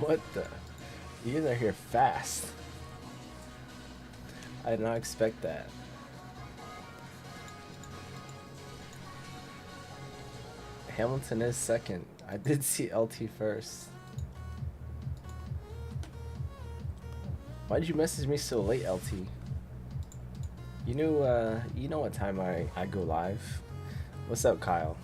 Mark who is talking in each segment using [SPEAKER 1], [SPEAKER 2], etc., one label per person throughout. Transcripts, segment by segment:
[SPEAKER 1] What the? You guys are here fast. I did not expect that. Hamilton is second. I did see LT first. Why'd you message me so late, LT? You know what time I go live. What's up, Kyle?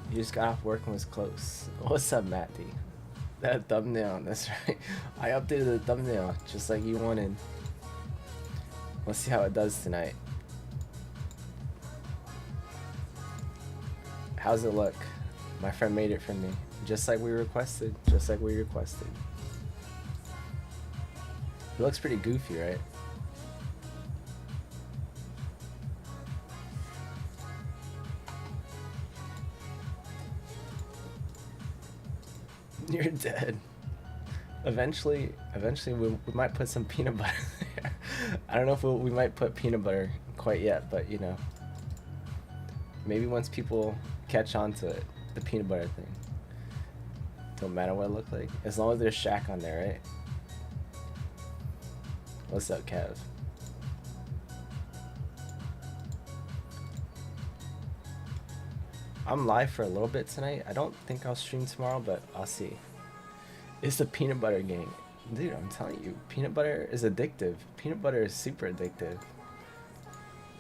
[SPEAKER 1] You just got off work and was close. What's up, Matty? That thumbnail, that's right. I updated the thumbnail just like you wanted. Let's see how it does tonight. How's it look? My friend made it for me. Just like we requested. Just like we requested. It looks pretty goofy, right? You're dead. Eventually we might put some peanut butter there. I don't know if we might put peanut butter quite yet, but you know. Maybe once people catch on to it, the peanut butter thing. Don't matter what it looks like. As long as there's Shaq on there, right? What's up, Kev? I'm live for a little bit tonight. I don't think I'll stream tomorrow, but I'll see. It's the peanut butter gang. Dude, I'm telling you, peanut butter is addictive. Peanut butter is super addictive.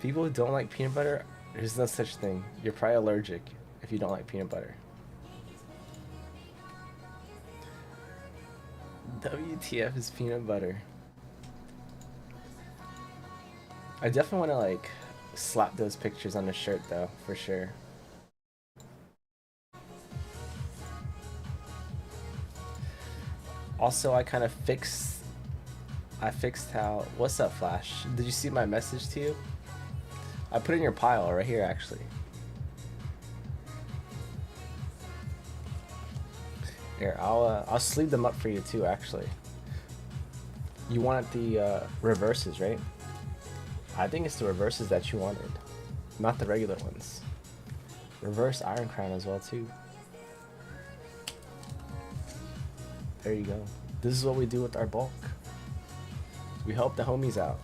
[SPEAKER 1] People who don't like peanut butter, there's no such thing. You're probably allergic if you don't like peanut butter. WTF is peanut butter. I definitely want to like slap those pictures on the shirt though, for sure. Also, I kind of fixed how, what's up, Flash? Did you see my message to you? I put it in your pile right here, actually. Here, I'll sleeve them up for you too, actually. You wanted the reverses, right? I think it's the reverses that you wanted, not the regular ones. Reverse Iron Crown as well too. There you go. This is what we do with our bulk. We help the homies out.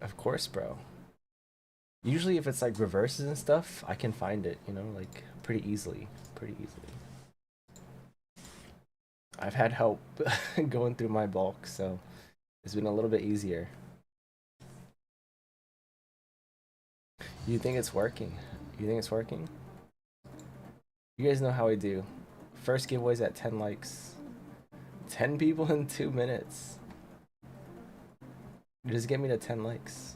[SPEAKER 1] Of course, bro. Usually if it's like reverses and stuff, I can find it, you know, like pretty easily. I've had help going through my bulk, so it's been a little bit easier. You think it's working? You think it's working? You guys know how I do. First giveaways at 10 likes. 10 people in 2 minutes. Just get me to 10 likes.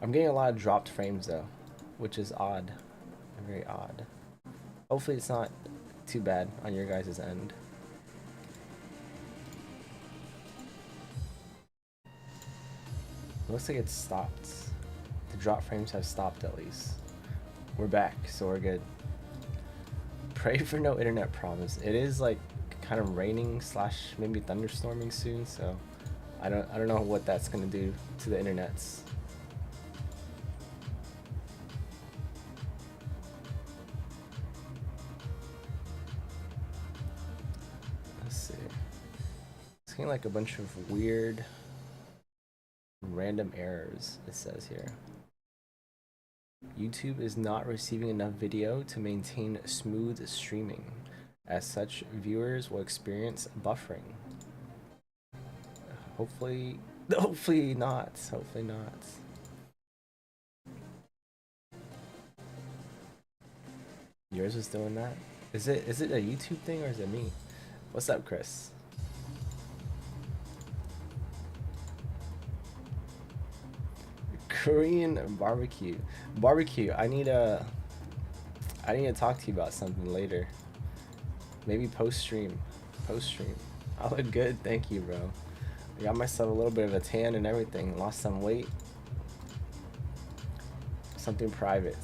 [SPEAKER 1] I'm getting a lot of dropped frames though, which is odd. Very odd. Hopefully it's not too bad on your guys' end. Looks like it's stopped. The drop frames have stopped at least. We're back, so we're good. Pray for no internet problems. It is like kind of raining slash maybe thunderstorming soon, so I don't know what that's gonna do to the internets. Let's see. It's getting like a bunch of weird random errors, it says here. YouTube is not receiving enough video to maintain smooth streaming. As such, viewers will experience buffering. Hopefully not. Hopefully not. Yours was doing that? Is it a YouTube thing or is it me? What's up, Chris? Korean barbecue. I need to talk to you about something later. Maybe post stream. I look good, thank you, bro. I got myself a little bit of a tan and everything. Lost some weight. Something private.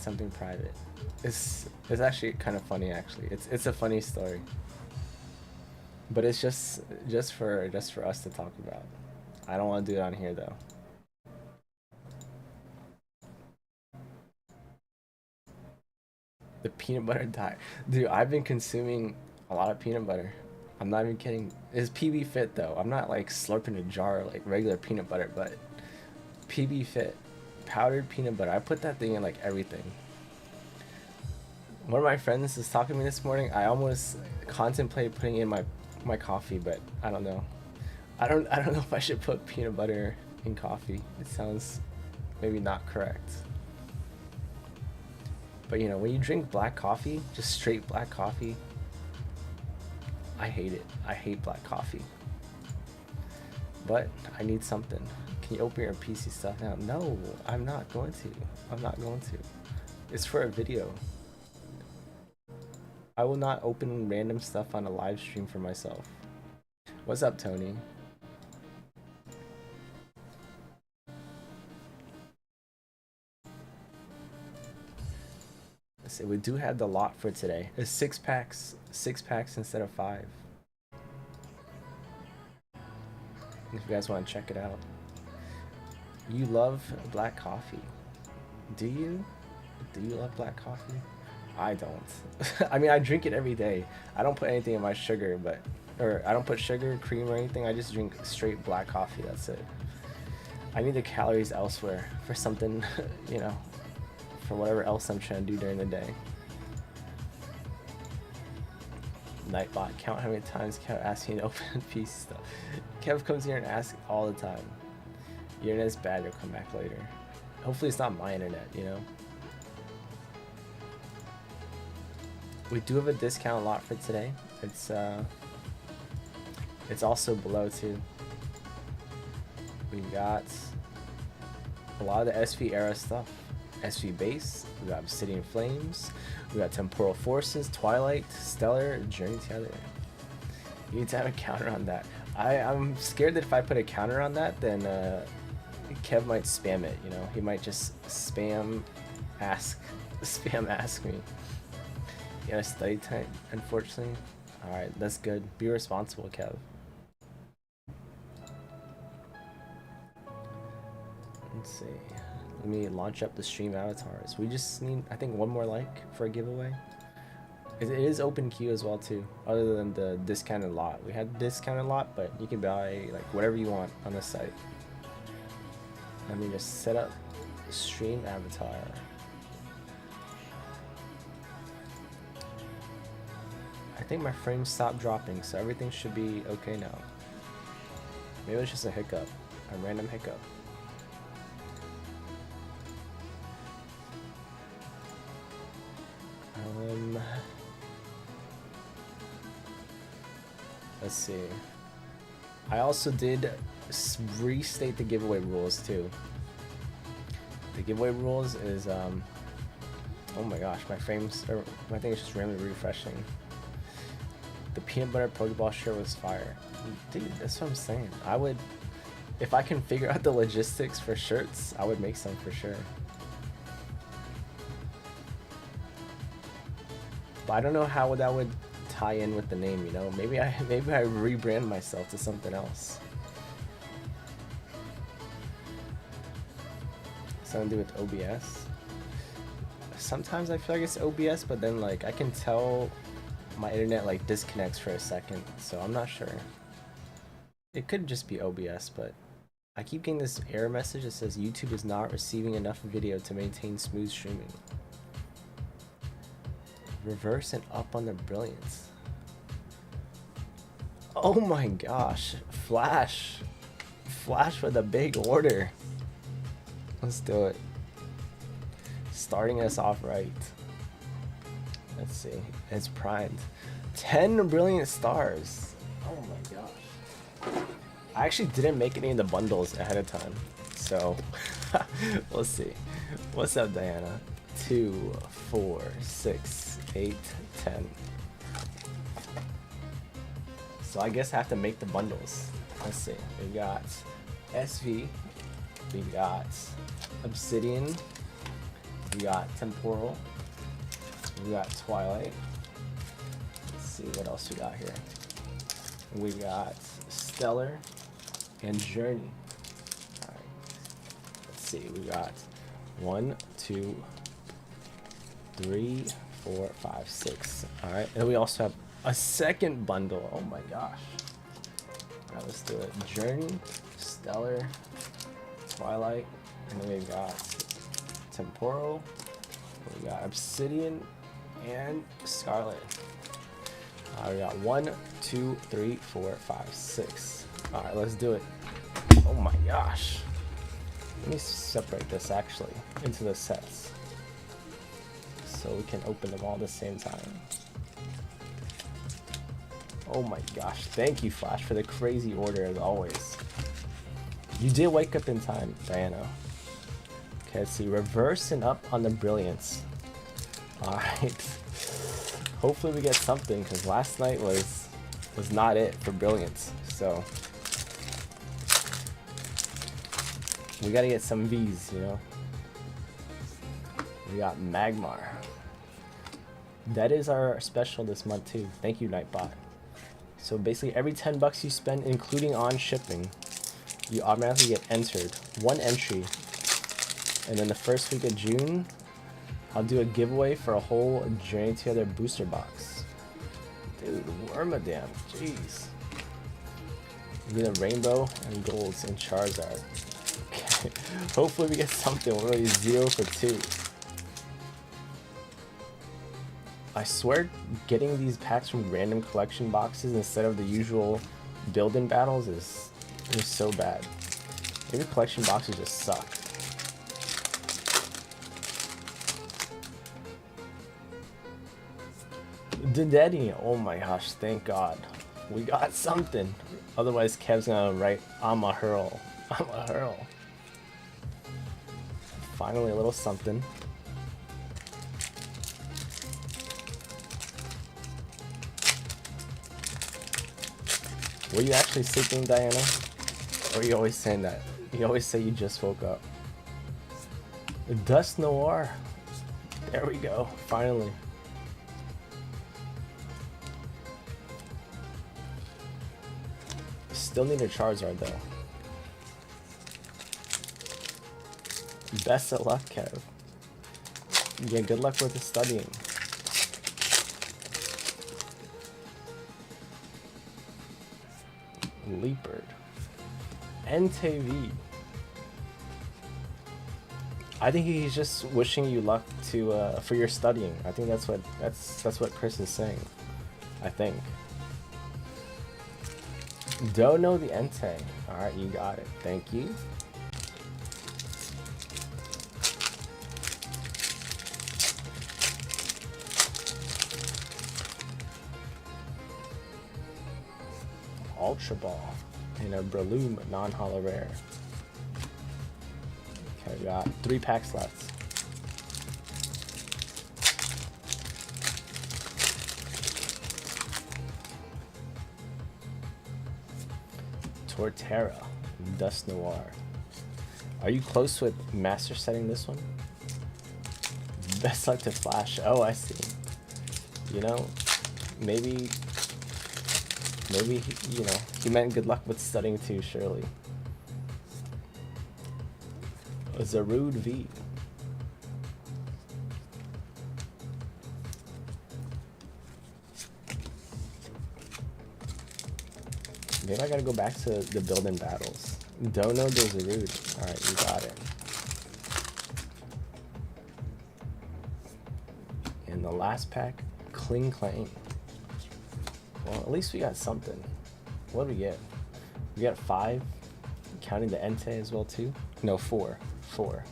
[SPEAKER 1] It's actually kind of funny, actually. It's a funny story. But it's just for us to talk about. I don't want to do it on here though. The peanut butter diet. Dude, I've been consuming a lot of peanut butter. I'm not even kidding. It's PB Fit though. I'm not like slurping a jar like regular peanut butter, but PB Fit. Powdered peanut butter. I put that thing in like everything. One of my friends was talking to me this morning. I almost contemplated putting it in my coffee, but I don't know. I don't know if I should put peanut butter in coffee. It sounds maybe not correct. But you know, when you drink black coffee, just straight black coffee, I hate it. I hate black coffee. But I need something. Can you open your PC stuff now? No, I'm not going to. I'm not going to. It's for a video. I will not open random stuff on a live stream for myself. What's up, Tony? Let's see, we do have the lot for today. It's 6 packs instead of 5. If you guys want to check it out. You love black coffee. Do you? Do you love black coffee? I don't. I mean, I drink it every day. I don't put anything in my sugar, or I don't put sugar, cream, or anything. I just drink straight black coffee. That's it. I need the calories elsewhere for something, you know, for whatever else I'm trying to do during the day. Nightbot, count how many times Kev asks me to open PC stuff. Kev comes here and asks all the time. Your internet's bad, you'll come back later. Hopefully it's not my internet, you know? We do have a discount lot for today. It's also below too. We got a lot of the SV era stuff. SV base, we got Obsidian Flames, we got Temporal Forces, Twilight, Stellar, Journey Together. You need to have a counter on that. I'm scared that if I put a counter on that, then Kev might spam it, you know? He might just spam ask me. You gotta study time, unfortunately. Alright, that's good. Be responsible, Kev. Let's see. Let me launch up the stream avatars. We just need, I think, one more like for a giveaway. It is open queue as well too, other than the discounted lot. We had discounted lot, but you can buy like whatever you want on the site. Let me just set up the stream avatar. I think my frames stopped dropping, so everything should be okay now. Maybe it's just a hiccup, a random hiccup. Let's see. I also did restate the giveaway rules too. The giveaway rules is oh my gosh, my frames are, I think it's just randomly refreshing. The peanut butter Pokeball shirt was fire. Dude, that's what I'm saying. I would, if I can figure out the logistics for shirts, I would make some for sure. But I don't know how that would tie in with the name, you know? Maybe I rebrand myself to something else. Something to do with OBS. Sometimes I feel like it's OBS, but then like I can tell my internet like disconnects for a second, so I'm not sure. It could just be OBS, but I keep getting this error message that says YouTube is not receiving enough video to maintain smooth streaming. Reverse and up on the brilliance. Oh my gosh, Flash with a big order. Let's do it. Starting us off right. Let's see, it's primed. 10 brilliant stars. Oh my gosh. I actually didn't make any of the bundles ahead of time, so we'll see. What's up, Diana? 2, 4, 6, 8, 10. So I guess I have to make the bundles. Let's see. We got SV. We got Obsidian. We got Temporal. We got Twilight. Let's see what else we got here. We got Stellar and Journey. All right. Let's see. We got 1, 2, 3, 4, 5, 6. All right. And we also have a second bundle. Oh my gosh. All right, let's do it. Journey, Stellar, Twilight, and then we've got Temporal. We got Obsidian and Scarlet. We got 1, 2, 3, 4, 5, 6. All right, let's do it. Oh my gosh. Let me separate this actually into the sets so we can open them all at the same time. Oh my gosh. Thank you, Flash, for the crazy order as always. You did wake up in time, Diana. Okay, let's see. Reverse and up on the Brilliance. Alright. Hopefully we get something, because last night was not it for Brilliance. So we gotta get some V's, you know. We got Magmar. That is our special this month too. Thank you, Nightbot. So basically every 10 bucks you spend, including on shipping, you automatically get entered. 1 entry. And then the first week of June, I'll do a giveaway for a whole Journey Together booster box. Dude, Wormadam, jeez. We need a Rainbow and Golds and Charizard. Okay, hopefully we get something. We're already 0 for 2. I swear, getting these packs from random collection boxes instead of the usual build-in battles is so bad. Maybe collection boxes just suck. Dedede, oh my gosh, thank God. We got something. Otherwise, Kev's gonna write, I'm a hurl. I'm a hurl. Finally, a little something. Were you actually sleeping, Diana? Or are you always saying that? You always say you just woke up. Dust Noir. There we go, finally. Still need a Charizard though. Best of luck, Kev. Yeah, good luck with the studying. Leopard. NTV. I think he's just wishing you luck to for your studying. I think that's what Chris is saying. I think. Don't know the Entei. Alright, you got it. Thank you. Ultra Ball and a Breloom non-holo rare. Okay, we got 3 packs left. Torterra, Dust Noir. Are you close with master setting this one? Best luck to Flash. Oh, I see. You know, maybe you know, he meant good luck with studying too, surely. Zarude V. Maybe I gotta go back to the build-in battles. Don't know the Zarude. Alright, you got it. And the last pack, Kling Clang. Well, at least we got something. What did we get? We got 5, counting the Entei as well too. No, 4. 4.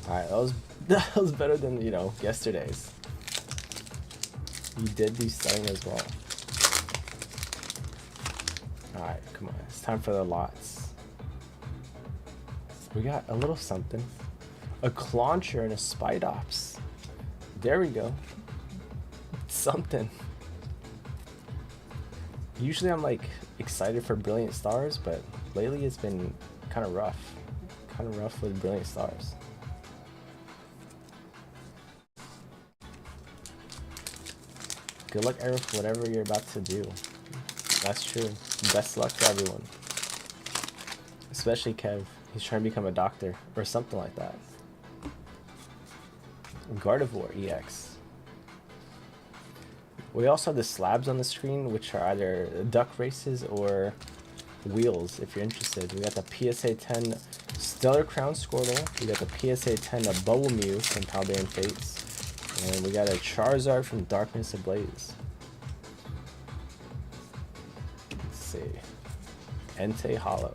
[SPEAKER 1] Alright, that was better than, you know, yesterday's. You did do studying as well. Alright, come on. It's time for the lots. We got a little something. A Clauncher and a Spidops. There we go. Something. Usually I'm like excited for Brilliant Stars, but lately it's been kind of rough. Kind of rough with Brilliant Stars. Good luck, Eric, for whatever you're about to do. That's true. Best luck to everyone. Especially Kev. He's trying to become a doctor or something like that. Gardevoir EX. We also have the slabs on the screen, which are either duck races or wheels, if you're interested. We got the PSA 10 Stellar Crown Squirtle. We got the PSA 10 Bubble Mew from Paldean Fates. And we got a Charizard from Darkness Ablaze. Let's see. Entei Hollow.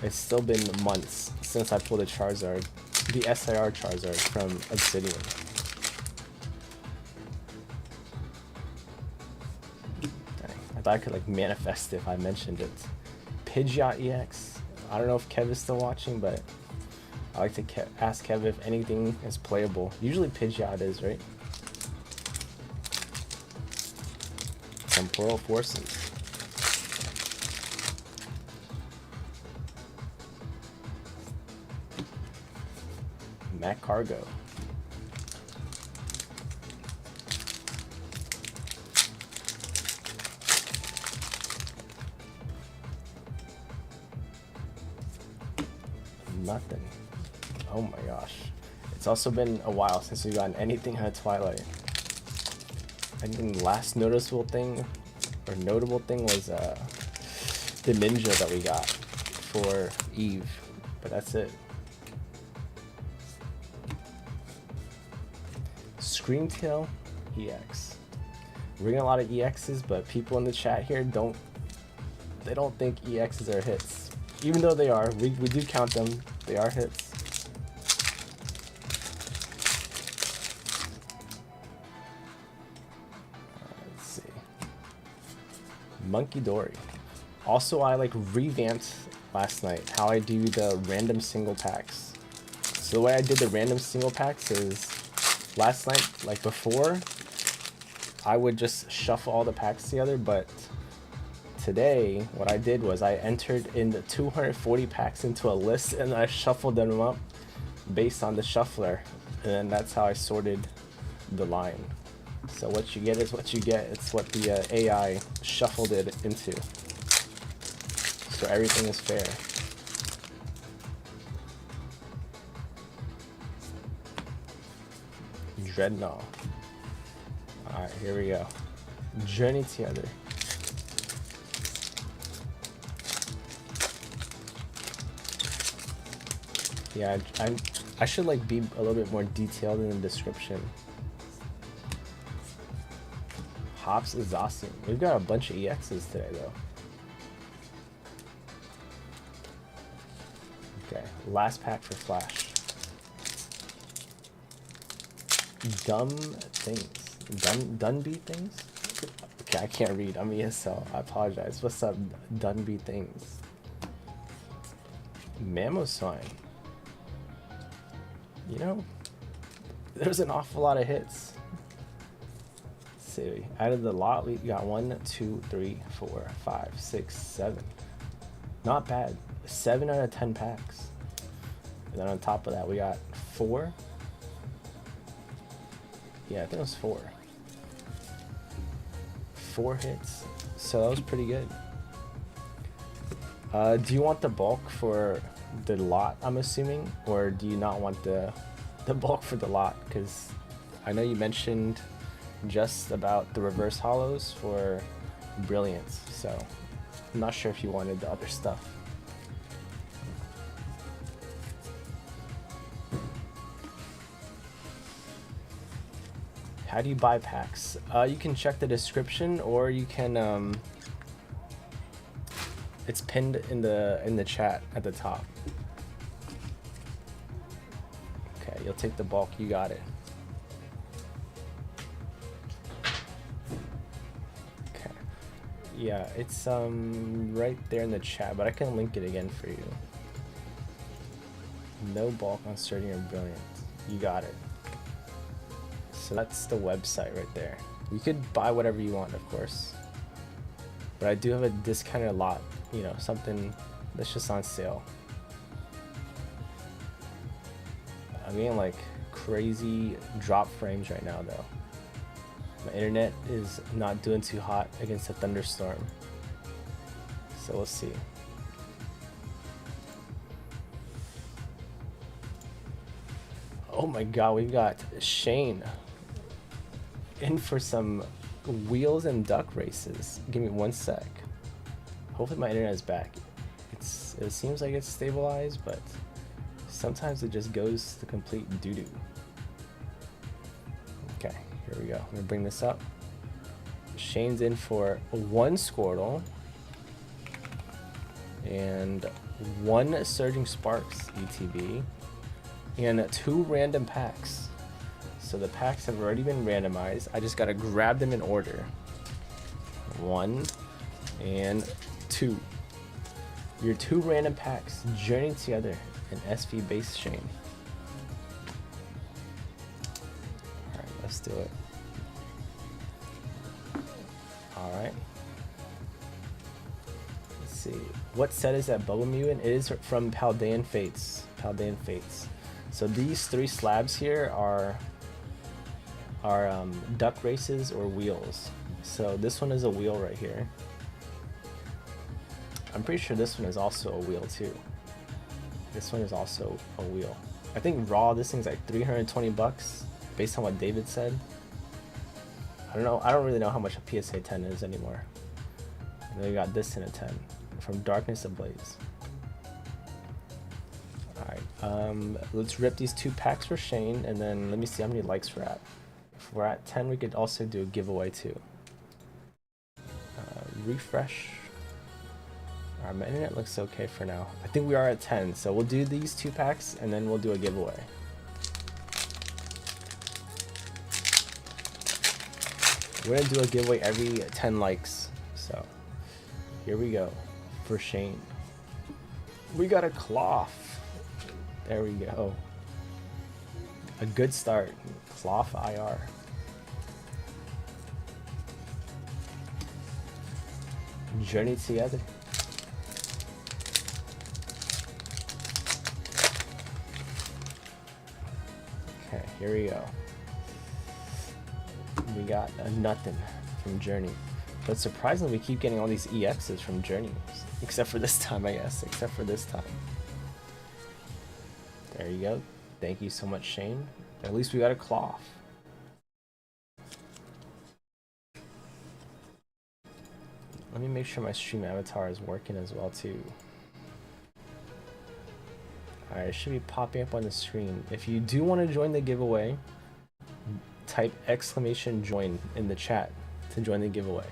[SPEAKER 1] It's still been months since I pulled a Charizard. The SIR Charizard from Obsidian. Dang, I thought I could like manifest if I mentioned it. Pidgeot EX. I don't know if Kev is still watching, but I like to ask Kev if anything is playable. Usually Pidgeot is, right? Temporal Forces. Mac Cargo. Nothing. Oh my gosh. It's also been a while since we've gotten anything out of Twilight. I think the last noticeable thing or notable thing was the ninja that we got for Eve, but that's it. Screamtail EX. We're getting a lot of EXs, but people in the chat here don't think EXs are hits. Even though they are, we do count them. They are hits. Let's see. Monkey Dory. Also, I like revamped last night how I do the random single packs. So the way I did the random single packs is last night, like before, I would just shuffle all the packs together, but today, what I did was I entered in the 240 packs into a list and I shuffled them up based on the shuffler, and then that's how I sorted the line. So what you get is what you get. It's what the AI shuffled it into. So everything is fair. Dreadnought. Alright, here we go. Journey together. Yeah, I should like be a little bit more detailed in the description. Hops is awesome. We've got a bunch of EXs today though. Okay, last pack for Flash. Dumb things. Dunby things? Okay, I can't read. I'm ESL. I apologize. What's up, Dunby things? Mamoswine. You know, there's an awful lot of hits. Let's see, out of the lot, we got 1, 2, 3, 4, 5, 6, 7. Not bad. 7 out of 10 packs. And then on top of that, we got 4. Yeah, I think it was 4. 4 hits. So that was pretty good. Do you want the bulk for the lot, I'm assuming? Or do you not want the bulk for the lot? Because I know you mentioned just about the reverse hollows for Brilliance. So I'm not sure if you wanted the other stuff. How do you buy packs? You can check the description, or you can it's pinned in the chat at the top. Okay, you'll take the bulk, you got it. Okay. Yeah, it's right there in the chat, but I can link it again for you. No bulk on Sturdy or Brilliant. You got it. So that's the website right there. You could buy whatever you want, of course. But I do have a discounted lot, you know, something that's just on sale. I'm getting like crazy drop frames right now though. My internet is not doing too hot against a thunderstorm. So we'll see. Oh my god, we've got Shane in for some wheels and duck races. Give me 1 sec. Hopefully my internet is back. It seems like it's stabilized, but sometimes it just goes to complete doo-doo. Okay, here we go. I'm gonna bring this up. Shane's in for 1 Squirtle and 1 Surging Sparks ETB and 2 random packs. So the packs have already been randomized. I just gotta grab them in order. 1 and 2. Your 2 random packs journey together in SV base Shane. Alright, let's do it. Alright. Let's see. What set is that Bubble Mew in? It is from Paldean Fates. Paldean Fates. So these 3 slabs here are duck races or wheels. So this one is a wheel right here. I'm pretty sure this one is also a wheel too. This one is also a wheel. I think raw this thing's like 320 bucks based on what David said. I don't know. I don't really know how much a PSA 10 is anymore. And then we got this in a 10 from Darkness Ablaze. Alright, let's rip these 2 packs for Shane, and then let me see how many likes we're at. If we're at 10, we could also do a giveaway too. Refresh. Alright, my internet looks okay for now. I think we are at 10, so we'll do these 2 packs, and then we'll do a giveaway. We're gonna do a giveaway every 10 likes, so here we go for Shane. We got a cloth. There we go. A good start. Cloth IR. Journey together. Okay, here we go. We got a nothing from Journey. But surprisingly, we keep getting all these EXs from Journey. Except for this time, I guess. Except for this time. There you go. Thank you so much, Shane. At least we got a cloth. Let me make sure my stream avatar is working as well, too. Alright, it should be popping up on the screen. If you do want to join the giveaway, type !join in the chat to join the giveaway.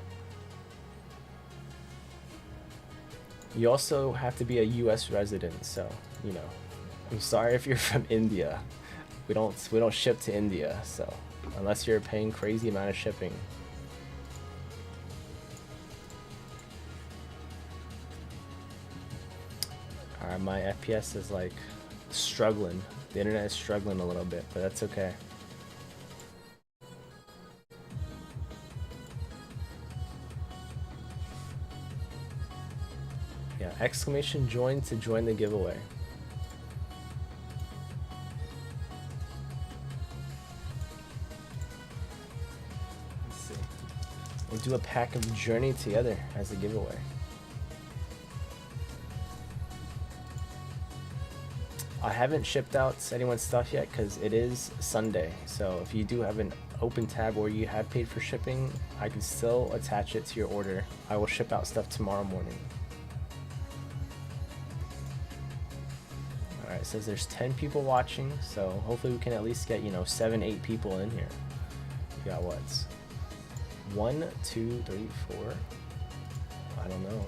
[SPEAKER 1] You also have to be a US resident, so, you know, I'm sorry if you're from India. We don't ship to India, so unless you're paying crazy amount of shipping. Alright, my FPS is like struggling. The internet is struggling a little bit, but that's okay. Yeah, !join to join the giveaway. Let's see. We'll do a pack of Journey together as a giveaway. I haven't shipped out anyone's stuff yet because it is Sunday. So if you do have an open tab or you have paid for shipping, I can still attach it to your order. I will ship out stuff tomorrow morning. Alright, it says there's 10 people watching, so hopefully we can at least get, you know, 7-8 people in here. We got what? 1, 2, 3, 4. I don't know.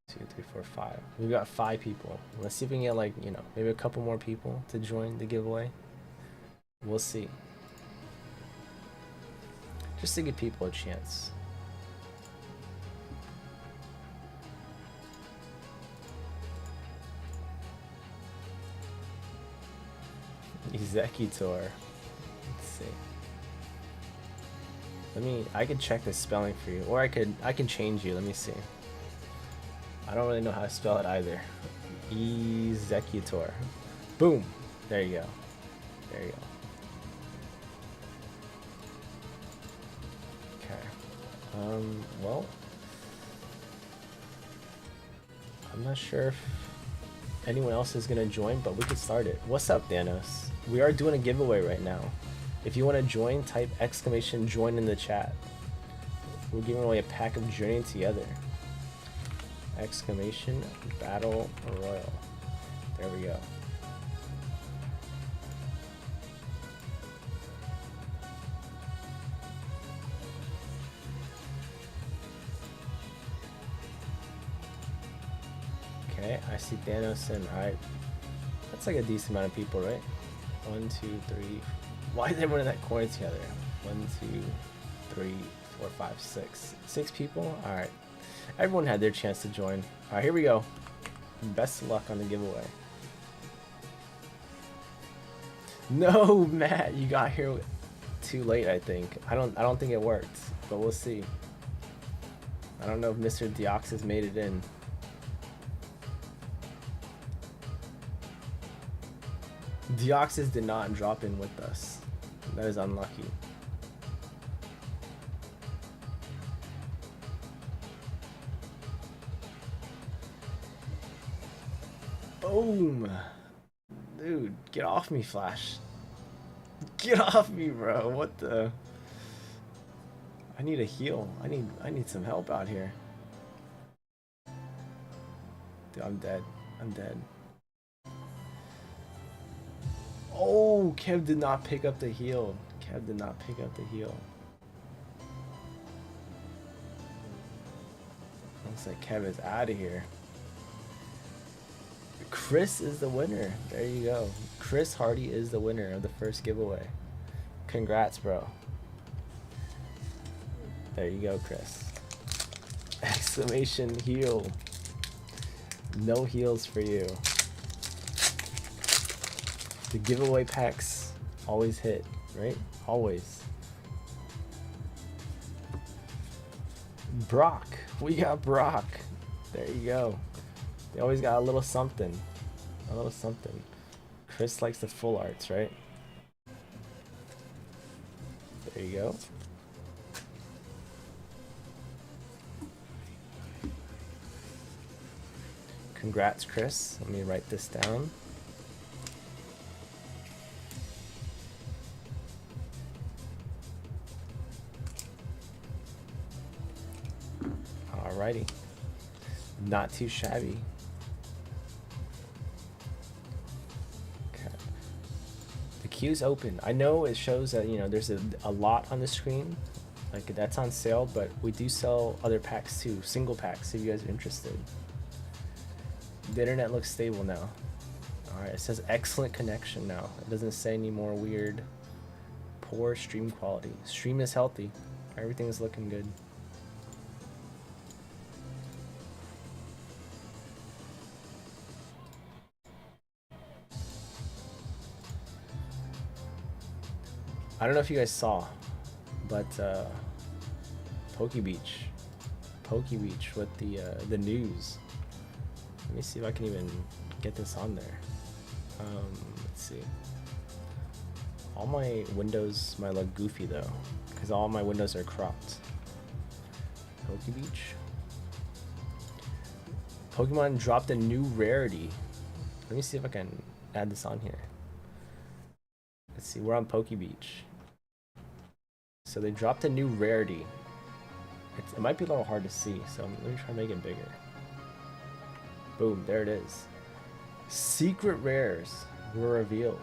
[SPEAKER 1] 2, 3, 4, 5. We got 5 people. Let's see if we can get, like, you know, maybe a couple more people to join the giveaway. We'll see. Just to give people a chance. Executor. Let's see. I could check the spelling for you, or I can change you. Let me see. I don't really know how to spell it either. Executor. Boom. There you go. There you go. Well, I'm not sure if anyone else is gonna join, but we could start it. What's up, Danos? We are doing a giveaway right now. If you want to join, type exclamation join in the chat. We're giving away a pack of Journey Together. Exclamation Battle Royal. There we go. Okay, I see Thanos and alright. That's like a decent amount of people, right? 1, 2, 3. Why is everyone in that corner together? 1, 2, 3, 4, 5, 6. 6 people? Alright. Everyone had their chance to join. Alright, here we go. Best of luck on the giveaway. No, Matt, you got here too late, I think. I don't think it worked, but we'll see. I don't know if Mr. Deoxys made it in. Deoxys did not drop in with us. That is unlucky. Boom! Dude, get off me, Flash. Get off me, bro. What the? I need a heal. I need some help out here. Dude, I'm dead. I'm dead. Oh, Kev did not pick up the heal. Kev did not pick up the heal. Looks like Kev is out of here. Chris is the winner. There you go. Chris Hardy is the winner of the first giveaway. Congrats, bro. There you go, Chris. Exclamation heal. No heals for you. The giveaway packs always hit, right? Always. Brock. We got Brock. There you go. They always got a little something. A little something. Chris likes the full arts, right? There you go. Congrats, Chris. Let me write this down. Alrighty. Not too shabby. Okay. The queue's open. I know it shows that, you know, there's a lot on the screen. Like, that's on sale, but we do sell other packs too. Single packs if you guys are interested. The internet looks stable now. Alright, it says excellent connection now. It doesn't say any more weird, poor stream quality. Stream is healthy. Everything is looking good. I don't know if you guys saw, but Poke Beach with the news. Let me see if I can even get this on there. Let's see. All my windows might look goofy though, because all my windows are cropped. Poke Beach. Pokemon dropped a new rarity. Let me see if I can add this on here. Let's see, we're on Poke Beach. So they dropped a new rarity. It might be a little hard to see, so let me try to make it bigger. Boom, there it is. Secret rares were revealed.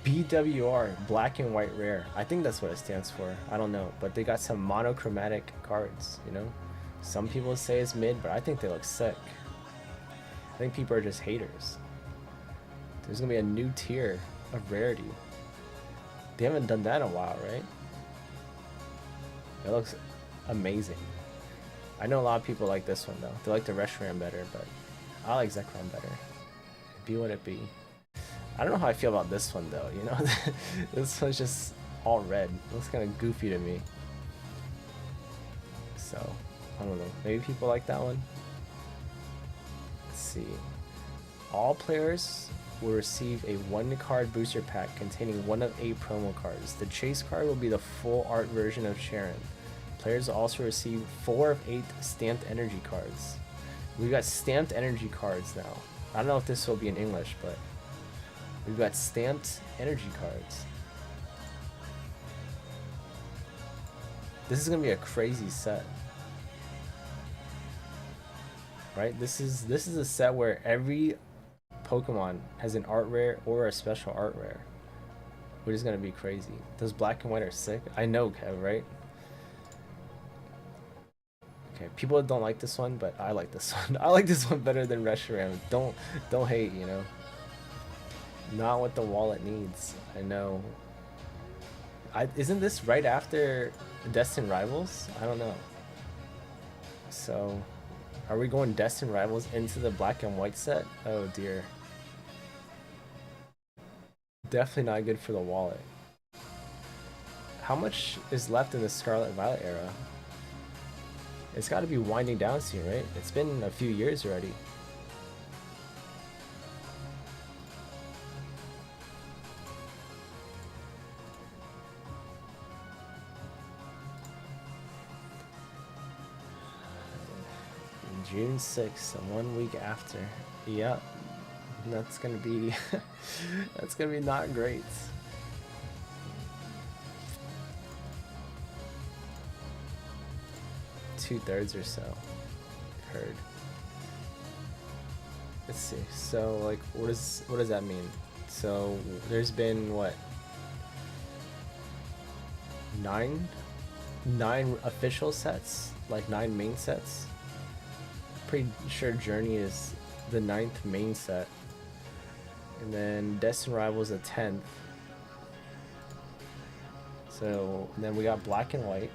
[SPEAKER 1] BWR, black and white rare. I think that's what it stands for. I don't know, but they got some monochromatic cards, you know? Some people say it's mid, but I think they look sick. I think people are just haters. There's gonna be a new tier of rarity. They haven't done that in a while, right? It looks amazing. I know a lot of people like this one though. They like the Reshiram better, but I like Zekrom better. Be what it be. I don't know how I feel about this one though, you know? This one's just all red. It looks kind of goofy to me. So, I don't know. Maybe people like that one? Let's see. All players will receive a 1-card booster pack containing 1 of 8 promo cards. The chase card will be the full art version of Sharon. Players will also receive 4 of 8 stamped energy cards. We've got stamped energy cards now. I don't know if this will be in English, but we've got stamped energy cards. This is gonna be a crazy set, right? This is a set where every Pokemon has an art rare or a special art rare, which is gonna be crazy. Those black and white are sick. I know, Kev, right? Okay, people don't like this one, but I like this one. I like this one better than Reshiram. Don't hate, you know. Not what the wallet needs. I know. Isn't this right after Destined Rivals? I don't know. So, are we going Destined Rivals into the black and white set? Oh dear. Definitely not good for the wallet. How much is left in the Scarlet Violet era? It's got to be winding down soon, right? It's been a few years already. June 6th, 1 week after. Yep, that's gonna be that's gonna be not great. Two-thirds or so. Heard. Let's see. So like, what does that mean? So there's been what? Nine official sets, like 9 main sets. Pretty sure Journey is the 9th main set, and then Destined Rivals the 10th. So then we got Black and White.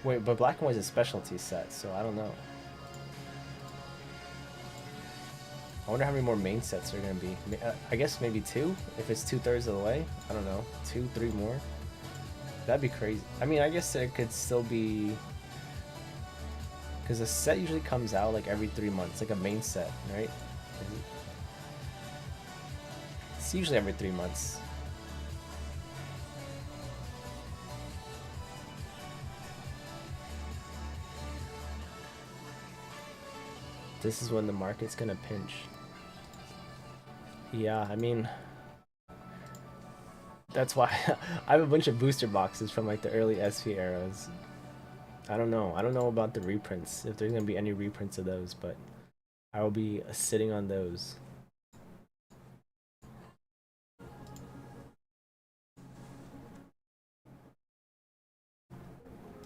[SPEAKER 1] Wait, but Black and White is a specialty set, so I don't know. I wonder how many more main sets are gonna be. I guess maybe 2 if it's 2/3 of the way. I don't know, 2, 3 more. That'd be crazy. I mean, I guess it could still be. Because a set usually comes out like every 3 months, like a main set, right? It's usually every 3 months. This is when the market's gonna pinch. Yeah, I mean, that's why I have a bunch of booster boxes from like the early SV eras. I don't know about the reprints, if there's gonna be any reprints of those, but I will be sitting on those.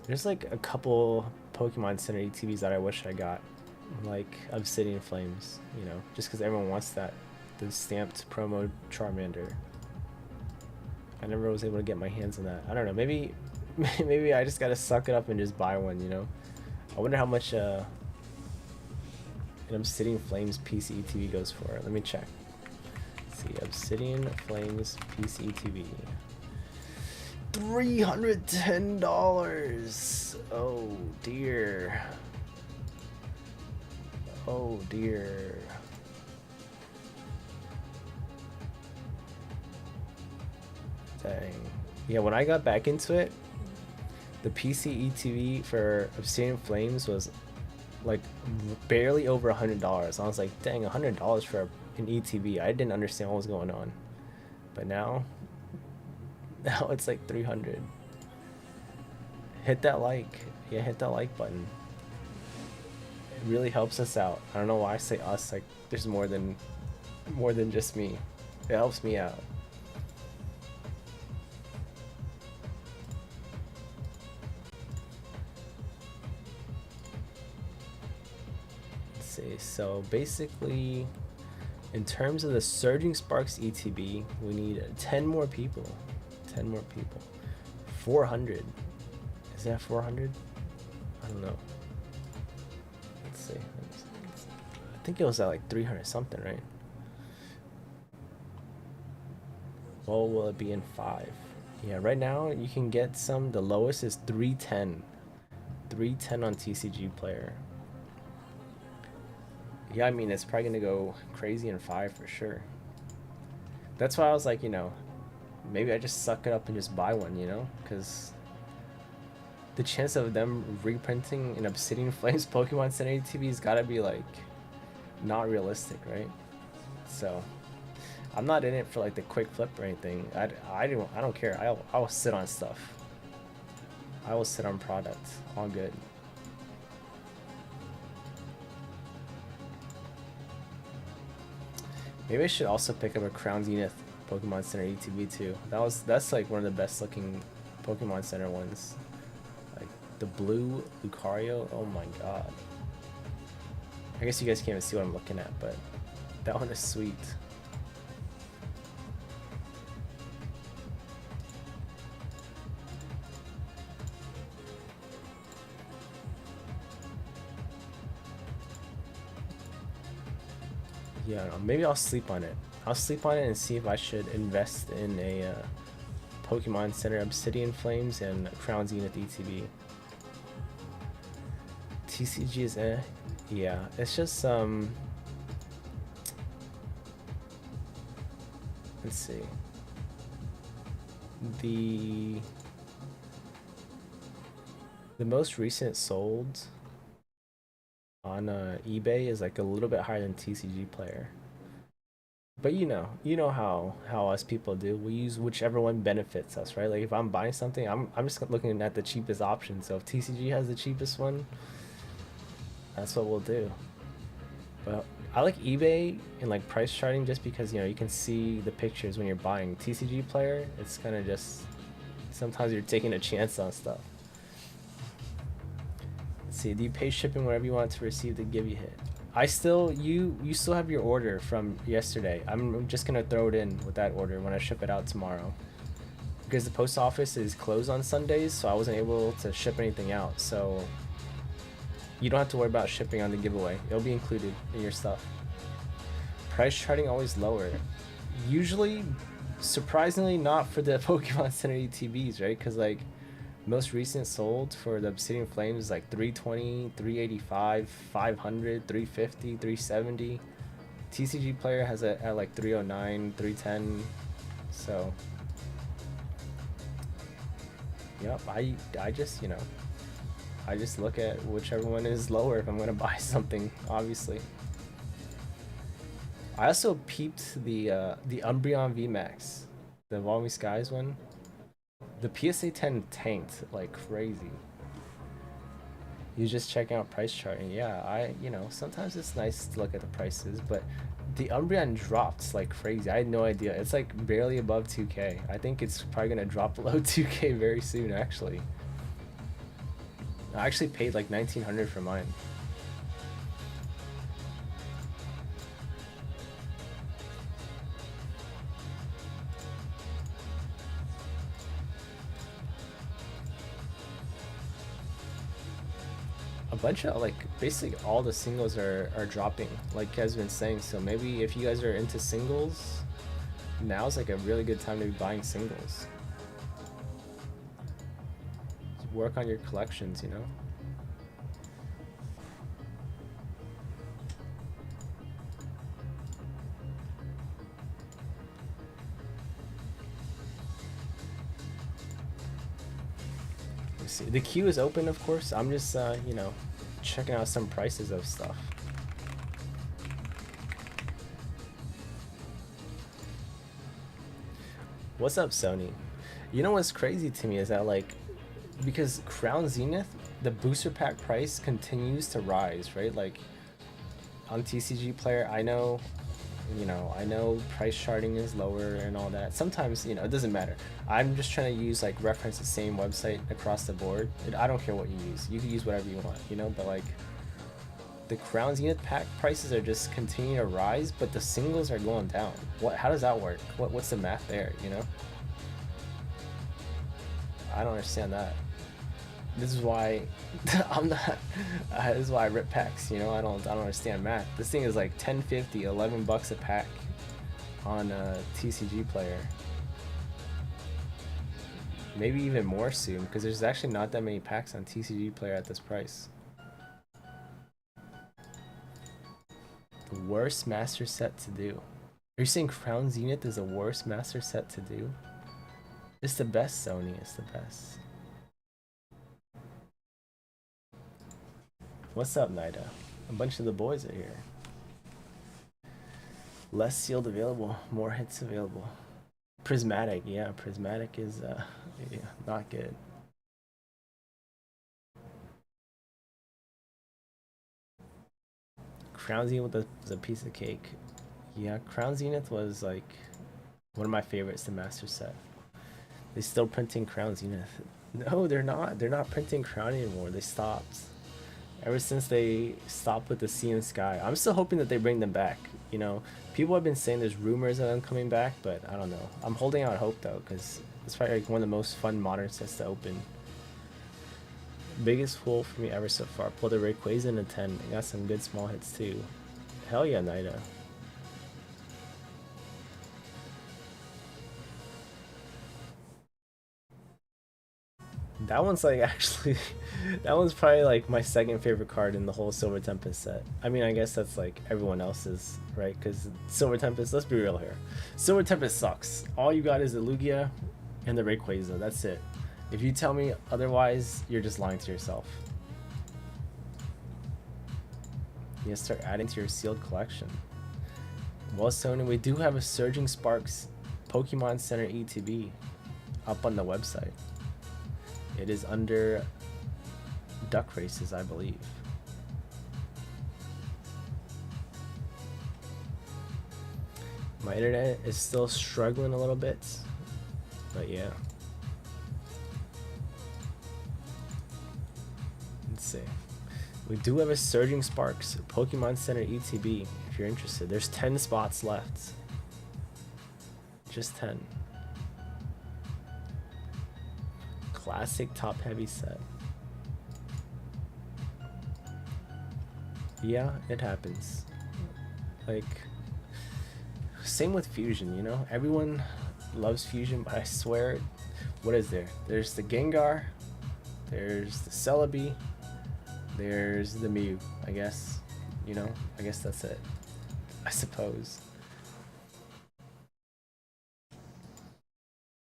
[SPEAKER 1] There's like a couple Pokemon Center ETBs that I wish I got, like Obsidian Flames, you know, just because everyone wants that, the stamped promo Charmander. I never was able to get my hands on that. I don't know, maybe I just gotta suck it up and just buy one, you know. I wonder how much an Obsidian Flames PC ETB goes for. Let me check. Let's see, Obsidian Flames PC ETB. $310. Oh dear. Oh dear. Dang. Yeah, when I got back into it, the PC ETB for Obsidian Flames was like barely over $100. I was like, dang, $100 for an ETB. I didn't understand what was going on. But now it's like 300. Hit that like. Yeah, hit that like button. It really helps us out. I don't know why I say us, like there's more than just me. It helps me out. So basically, in terms of the Surging Sparks ETB, we need 10 more people. 10 more people. 400. Is that 400? I don't know. Let's see. I think it was at like 300 something, right? What will it be in 5? Yeah, right now you can get some. The lowest is 310. 310 on TCG Player. Yeah, I mean, it's probably gonna go crazy in 5 for sure. That's why I was like, you know, maybe I just suck it up and just buy one, you know, because the chance of them reprinting an Obsidian Flames Pokemon Center ATV's gotta be like not realistic, right? So I'm not in it for like the quick flip or anything. I don't care. I'll sit on stuff. I will sit on products. All good. Maybe I should also pick up a Crown Zenith Pokemon Center ETB too. That's like one of the best looking Pokemon Center ones. Like the blue Lucario. Oh my god. I guess you guys can't even see what I'm looking at, but that one is sweet. Yeah, no, maybe I'll sleep on it. I'll sleep on it and see if I should invest in a Pokemon Center Obsidian Flames and Crown Zenith ETB. TCG is eh. Yeah, it's just let's see. The most recent sold on eBay is like a little bit higher than TCG Player. But you know how us people do. We use whichever one benefits us, right? Like if I'm buying something, I'm just looking at the cheapest option. So if TCG has the cheapest one, that's what we'll do. But I like eBay and like price charting just because you can see the pictures when you're buying. TCG Player, it's kind of just sometimes you're taking a chance on stuff. Let's see, do you pay shipping whenever you want to receive the give you hit? I still you still have your order from yesterday. I'm just gonna throw it in with that order when I ship it out tomorrow. Because the post office is closed on Sundays, so I wasn't able to ship anything out. So you don't have to worry about shipping on the giveaway. It'll be included in your stuff. Price charting always lower. Usually, surprisingly not for the Pokemon Center ETBs, right? Because like most recent sold for the Obsidian Flames is like 320, 385, 500, 350, 370. TCG Player has it at like 309, 310. So yep, I just I just look at whichever one is lower if I'm gonna buy something, obviously. I also peeped the Umbreon VMAX, the Evolving Skies one. The PSA 10 tanked like crazy. You just checking out price charting. Yeah, sometimes it's nice to look at the prices, but the Umbreon dropped like crazy. I had no idea. It's like barely above 2K. I think it's probably gonna drop below 2K very soon, actually. I actually paid like 1900 for mine. A bunch of like basically all the singles are dropping, like Kev's been saying. So maybe if you guys are into singles, now's like a really good time to be buying singles. Work on your collections, Let's see. The queue is open, of course. I'm just, checking out some prices of stuff. What's up, Sony? You know what's crazy to me is that like because Crown Zenith, the booster pack price continues to rise, right? Like on TCG Player, I know price charting is lower and all that. Sometimes, it doesn't matter. I'm just trying to use like reference the same website across the board. I don't care what you use. You can use whatever you want, but like the Crown Zenith pack prices are just continuing to rise, but the singles are going down. How does that work? What's the math there, I don't understand that. This is why I'm not. This is why I rip packs. I don't understand math. This thing is like $10.50, $11 a pack on a TCG Player. Maybe even more soon, because there's actually not that many packs on TCG Player at this price. The worst master set to do. Are you saying Crown Zenith is the worst master set to do? It's the best, Sony. It's the best. What's up, Nida? A bunch of the boys are here. Less sealed available, more hits available. Prismatic, yeah, Prismatic is yeah, not good. Crown Zenith was a piece of cake. Yeah, Crown Zenith was like one of my favorites to master set. They still printing Crown Zenith. No, they're not. They're not printing Crown anymore. They stopped. Ever since they stopped with the Sea and Sky. I'm still hoping that they bring them back. You know, people have been saying there's rumors of them coming back, but I don't know. I'm holding out hope though, because it's probably like one of the most fun modern sets to open. Biggest pull for me ever so far. Pulled a Rayquaza in a 10. Got some good small hits too. Hell yeah, Nida. That one's like actually, that one's probably like my second favorite card in the whole Silver Tempest set. I mean, I guess that's like everyone else's, right? Because Silver Tempest, let's be real here. Silver Tempest sucks. All you got is the Lugia and the Rayquaza. That's it. If you tell me otherwise, you're just lying to yourself. You start adding to your sealed collection. Well, Sony, we do have a Surging Sparks Pokemon Center ETB up on the website. It is under Duck Races, I believe. My internet is still struggling a little bit, but yeah. Let's see. We do have a Surging Sparks Pokemon Center ETB if you're interested. There's 10 spots left. Just 10. Classic top heavy set. Yeah, it happens. Like, same with Fusion, you know? Everyone loves Fusion, but I swear, what is there? There's the Gengar, there's the Celebi, there's the Mew, I guess. You know? I guess that's it. I suppose.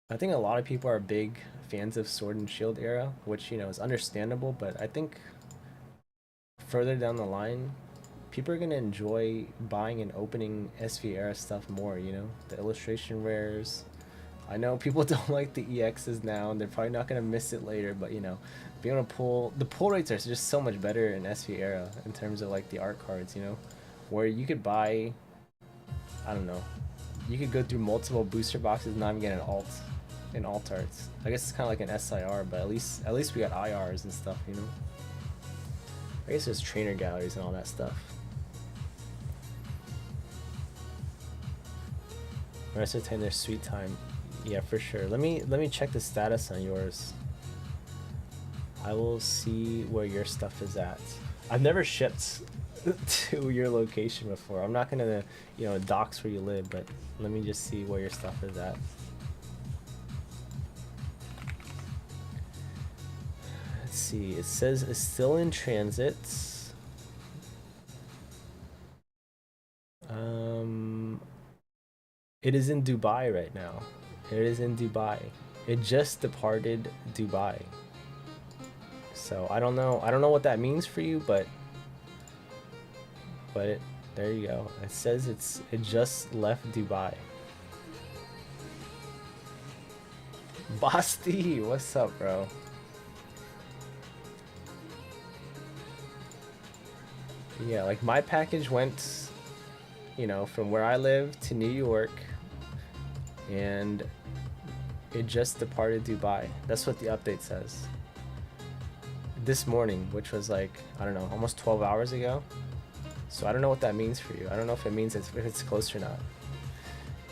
[SPEAKER 1] I think a lot of people are big fans of Sword and Shield era, which, you know, is understandable, but I think further down the line, people are going to enjoy buying and opening SV era stuff more, you know? The illustration rares. I know people don't like the EXs now, and they're probably not going to miss it later, but, you know, being able to pull... The pull rates are just so much better in SV era in terms of, like, the art cards, you know? Where you could buy... I don't know. You could go through multiple booster boxes and not even get an alt. In alt arts. I guess it's kind of like an SIR, but at least we got IRs and stuff, you know? I guess there's trainer galleries and all that stuff. Rest of the time there's sweet time. Yeah, for sure. Let me check the status on yours. I will see where your stuff is at. I've never shipped to your location before. I'm not gonna, you know, dox where you live, but let me just see where your stuff is at. Let's see, it says it's still in transit. It is in Dubai right now. It is in Dubai. It just departed Dubai. So I don't know what that means for you, but there you go. It says it just left Dubai. Basti, what's up, bro? Yeah, like my package went, you know, from where I live to New York, and it just departed Dubai. That's what the update says. This morning, which was like, I don't know, almost 12 hours ago. So I don't know what that means for you. I don't know if it means if it's close or not.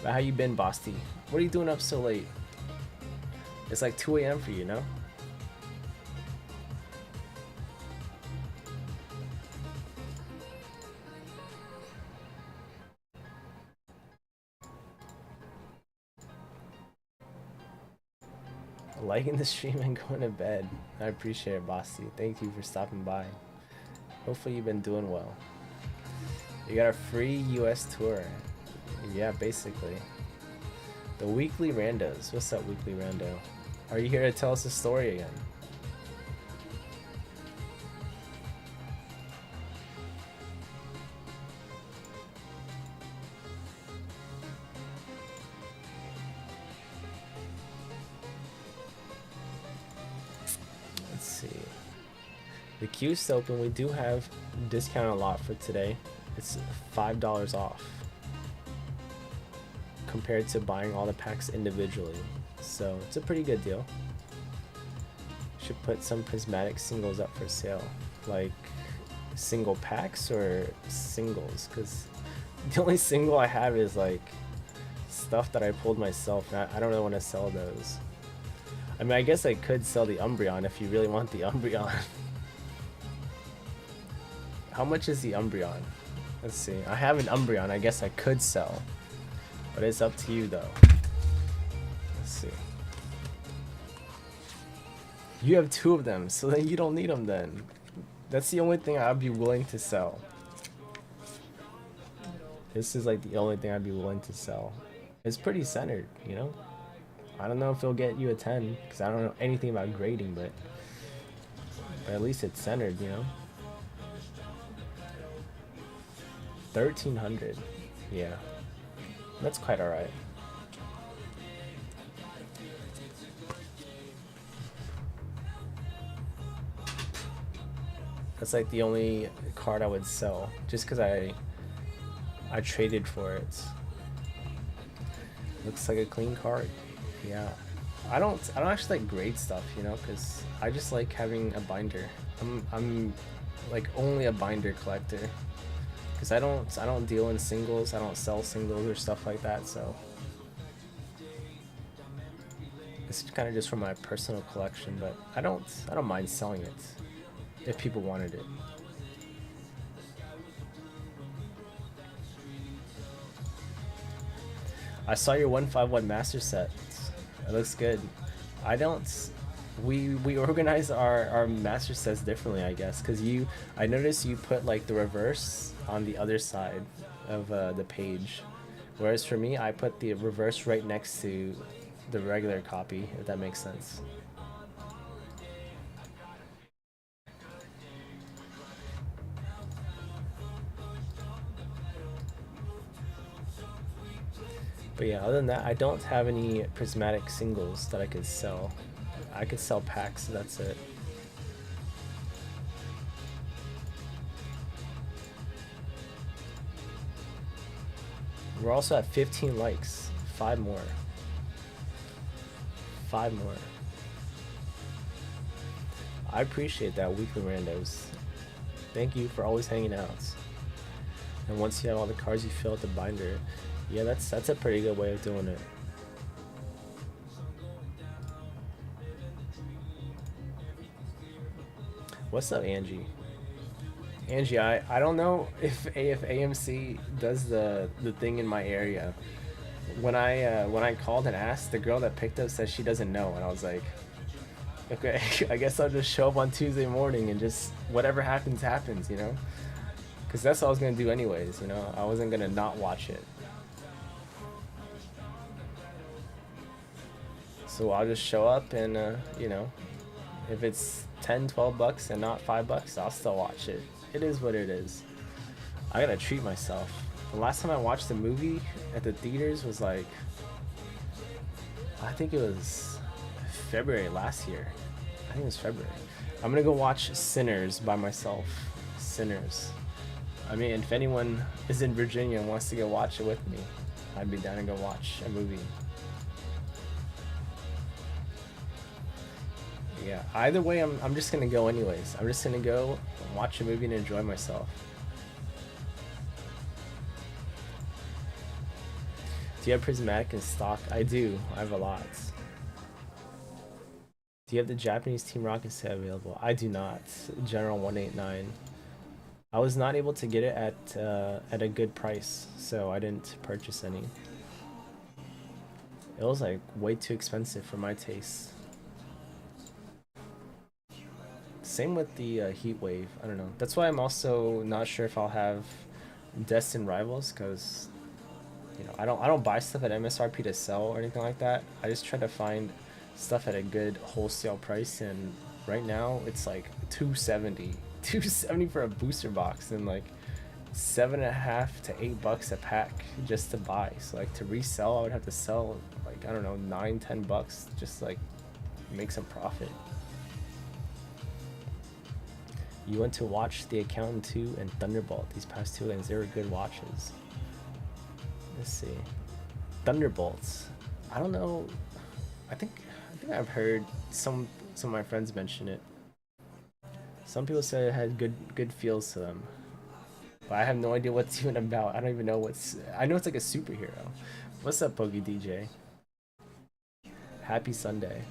[SPEAKER 1] But how you been, Basti? What are you doing up so late? It's like 2 a.m. for you, no? Liking the stream and going to bed. I appreciate it, Basti. Thank you for stopping by. Hopefully you've been doing well. You got a free US tour. Yeah, basically. The weekly randos. What's up, weekly rando? Are you here to tell us a story again? Let's see. The queue's still open. We do have discount a lot for today. It's $5 off compared to buying all the packs individually. So it's a pretty good deal. Should put some prismatic singles up for sale. Like single packs or singles, because the only single I have is like stuff that I pulled myself, and I don't really want to sell those. I mean, I guess I could sell the Umbreon if you really want the Umbreon. How much is the Umbreon? Let's see. I have an Umbreon. I guess I could sell, but it's up to you though. Let's see. You have 2 of them, so then you don't need them then. That's the only thing I'd be willing to sell. This is like the only thing I'd be willing to sell. It's pretty centered, you know? I don't know if it'll get you a 10, because I don't know anything about grading, but at least it's centered, you know? 1300. Yeah. That's quite alright. That's like the only card I would sell, just because I traded for it. Looks like a clean card. Yeah. I don't actually like grade stuff, you know, because I just like having a binder. I'm like only a binder collector, because I don't deal in singles. I don't sell singles or stuff like that, so it's kind of just for my personal collection. But I don't mind selling it if people wanted it. I saw your 151 master set. It looks good. I don't. We organize our master sets differently, I guess, because I noticed you put like the reverse on the other side of the page, whereas for me I put the reverse right next to the regular copy, if that makes sense. But yeah, other than that, I don't have any prismatic singles that I could sell. I could sell packs, that's it. We're also at 15 likes. 5 more. 5 more. I appreciate that, weekly randos. Thank you for always hanging out. And once you have all the cards, you fill out the binder. Yeah, that's a pretty good way of doing it. What's up, Angie? Angie, I don't know if AMC does the thing in my area. When I called and asked, the girl that picked up said she doesn't know, and I was like, okay, I guess I'll just show up on Tuesday morning and just whatever happens happens, you know? Because that's what I was gonna do anyways, you know? I wasn't gonna not watch it. So I'll just show up and, you know, if it's 10, 12 bucks and not 5 bucks, I'll still watch it. It is what it is. I gotta treat myself. The last time I watched a movie at the theaters was like, I think it was February last year. I think it was February. I'm gonna go watch Sinners by myself. Sinners. I mean, if anyone is in Virginia and wants to go watch it with me, I'd be down to go watch a movie. Yeah, either way, I'm just gonna go anyways. I'm just gonna go watch a movie and enjoy myself. Do you have Prismatic in stock? I do. I have a lot. Do you have the Japanese Team Rocket set available? I do not. General 189. I was not able to get it at a good price, so I didn't purchase any. It was like way too expensive for my taste. Same with the Heat Wave. I don't know. That's why I'm also not sure if I'll have Destined Rivals, because You know, I don't buy stuff at MSRP to sell or anything like that. I just try to find stuff at a good wholesale price, and right now it's like 270 270 for a booster box, and like $7.5 to $8 a pack just to buy. So like to resell, I would have to sell like, I don't know, $9-10 just like make some profit. You went to watch The Accountant 2 and Thunderbolt these past 2 games. They were good watches. Let's see. Thunderbolts. I don't know. I think I've heard some of my friends mention it. Some people said it had good feels to them. But I have no idea what's even about. I don't even know what's... I know it's like a superhero. What's up, Pogi DJ? Happy Sunday.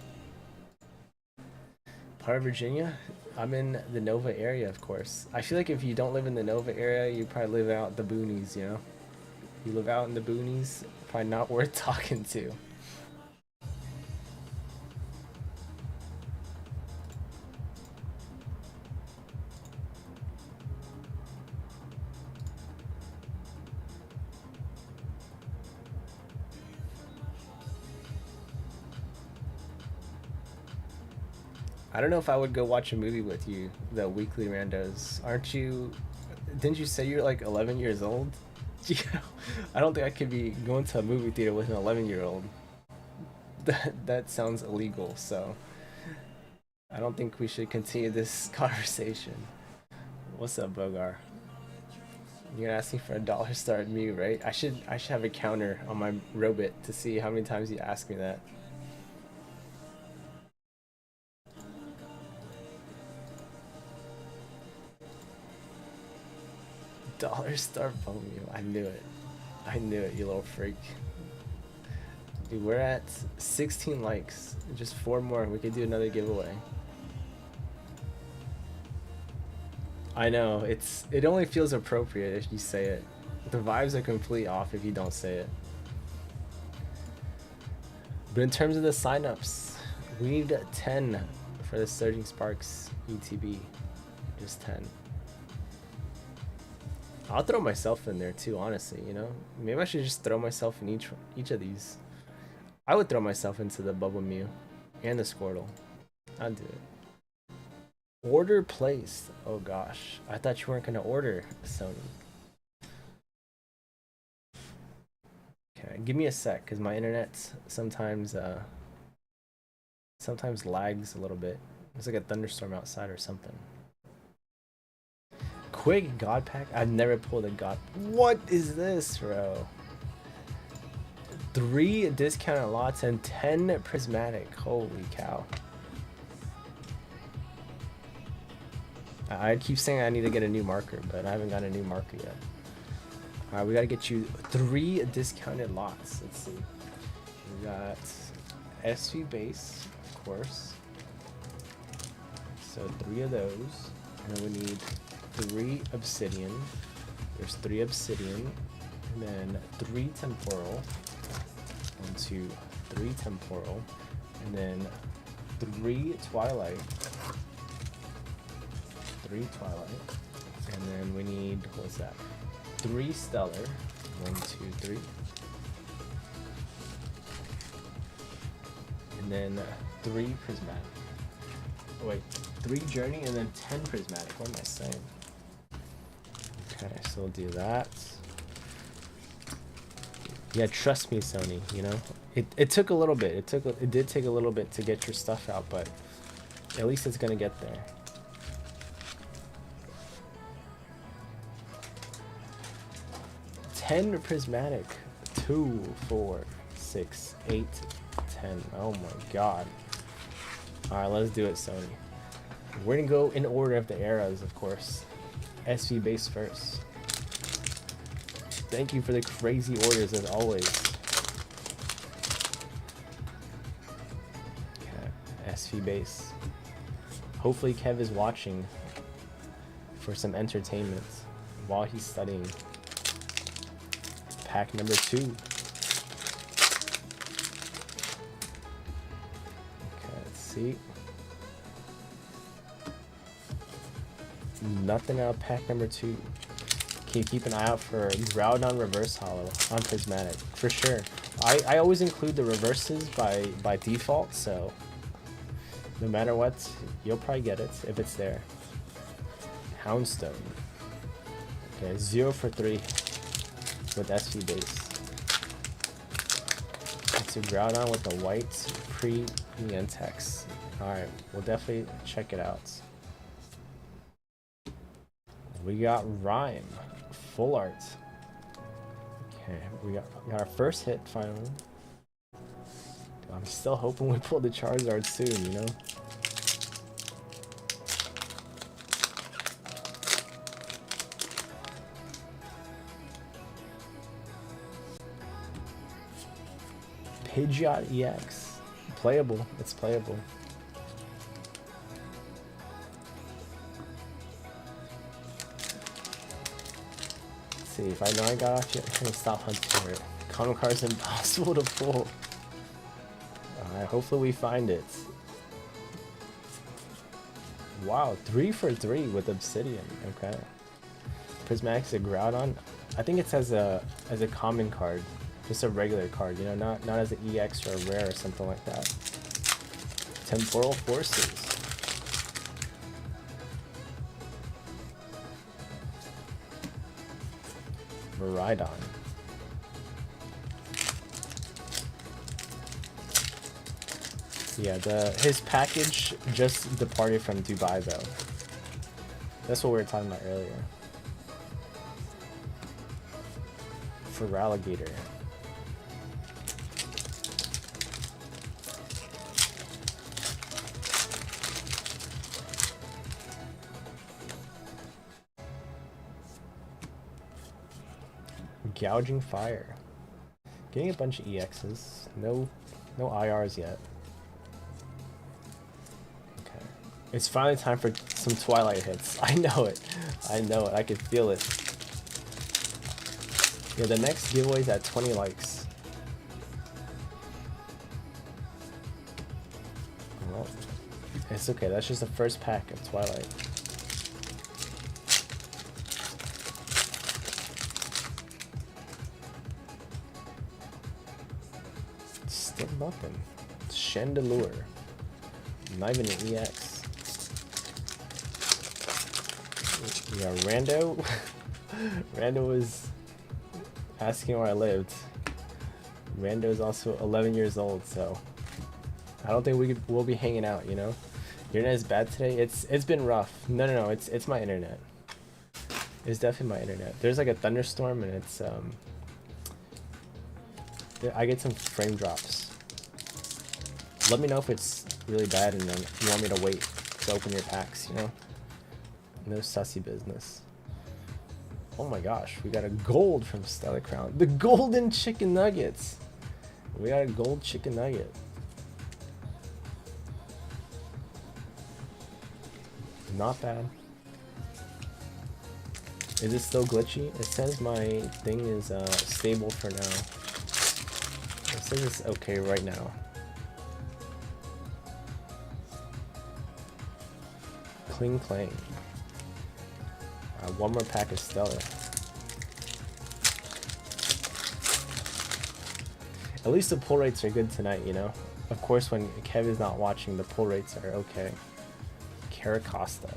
[SPEAKER 1] Part of Virginia? I'm in the Nova area, of course. I feel like if you don't live in the Nova area, you probably live out the boonies, you know? You live out in the boonies, probably not worth talking to. I don't know if I would go watch a movie with you, the Weekly Randos. Aren't you... Didn't you say you're like 11 years old? I don't think I could be going to a movie theater with an 11-year-old. That sounds illegal, so... I don't think we should continue this conversation. What's up, Bogar? You're asking for a dollar star at me, right? I should have a counter on my Robit to see how many times you ask me that. Dollar star you. I knew it. I knew it, you little freak. Dude, we're at 16 likes. Just 4 more. We could do another giveaway. I know, it only feels appropriate if you say it. The vibes are completely off if you don't say it. But in terms of the signups, we need 10 for the Surging Sparks ETB. Just 10. I'll throw myself in there too, honestly, you know? Maybe I should just throw myself in each of these. I would throw myself into the Bubble Mew and the Squirtle. I'd do it. Order placed. Oh gosh. I thought you weren't gonna order, Sony. Okay, give me a sec, because my internet sometimes lags a little bit. There's like a thunderstorm outside or something. Quick God Pack? I've never pulled a God. What is this, bro? 3 discounted lots and 10 prismatic. Holy cow. I keep saying I need to get a new marker, but I haven't got a new marker yet. Alright, we gotta get you 3 discounted lots. Let's see. We got SV base, of course. So 3 of those. And then we need 3 obsidian. There's 3 obsidian. And then 3 temporal. 1, 2, 3 temporal. And then 3 twilight. 3 twilight. And then we need, what's that? 3 stellar. 1, 2, 3. And then 3 prismatic. Oh, wait, 3 journey and then 10 prismatic. What am I saying? Okay, so we'll do that. Yeah, trust me, Sony, you know? It took a little bit. It did take a little bit to get your stuff out, but at least it's gonna get there. $10 prismatic. 2, 4, 6, 8, 10. Oh my god. Alright, let's do it, Sony. We're gonna go in order of the eras, of course. SV base first. Thank you for the crazy orders as always. Okay, SV base. Hopefully Kev is watching for some entertainment while he's studying. Pack number 2. Okay, let's see. Nothing out of pack number 2. keep an eye out for Groudon Reverse Hollow on Prismatic for sure. I always include the reverses by default, so no matter what, you'll probably get it if it's there. Houndstone. Okay, 0 for 3 with SV base. It's a Groudon with the white pre-Niantex. Alright, we'll definitely check it out. We got Rhyme, full art. Okay, we got our first hit finally. I'm still hoping we pull the Charizard soon, you know? Pidgeot EX. Playable. It's playable. Let's see, if I know I got off yet, I'm gonna stop hunting for it. Common card's impossible to pull. Alright, hopefully we find it. Wow, 3 for 3 with Obsidian. Okay. Prismatic's a Groudon. I think it's as a common card. Just a regular card, you know, not as an EX or a rare or something like that. Temporal Forces. Maridon. Yeah, his package just departed from Dubai though. That's what we were talking about earlier. Feraligatr. Gouging Fire. Getting a bunch of EXs. No IRs yet. Okay. It's finally time for some Twilight hits. I know it. I know it. I can feel it. Yeah, the next giveaway's at 20 likes. Well, it's okay. That's just the first pack of Twilight. Still nothing. Chandelure. Not even an EX. Yeah, Rando. Rando was asking where I lived. Rando is also 11 years old, so I don't think we'll be hanging out, you know? Your internet is bad today? It's been rough. No, it's my internet. It's definitely my internet. There's like a thunderstorm and it's I get some frame drops. Let me know if it's really bad and then you want me to wait to open your packs, you know? No sussy business. Oh my gosh, we got a gold from Stellar Crown. The golden chicken nuggets. We got a gold chicken nugget. Not bad. Is it still glitchy? It says my thing is stable for now. It says it's okay right now. Cling Clang. One more pack of Stellar. At least the pull rates are good tonight, you know? Of course, when Kev is not watching, the pull rates are okay. Caracosta.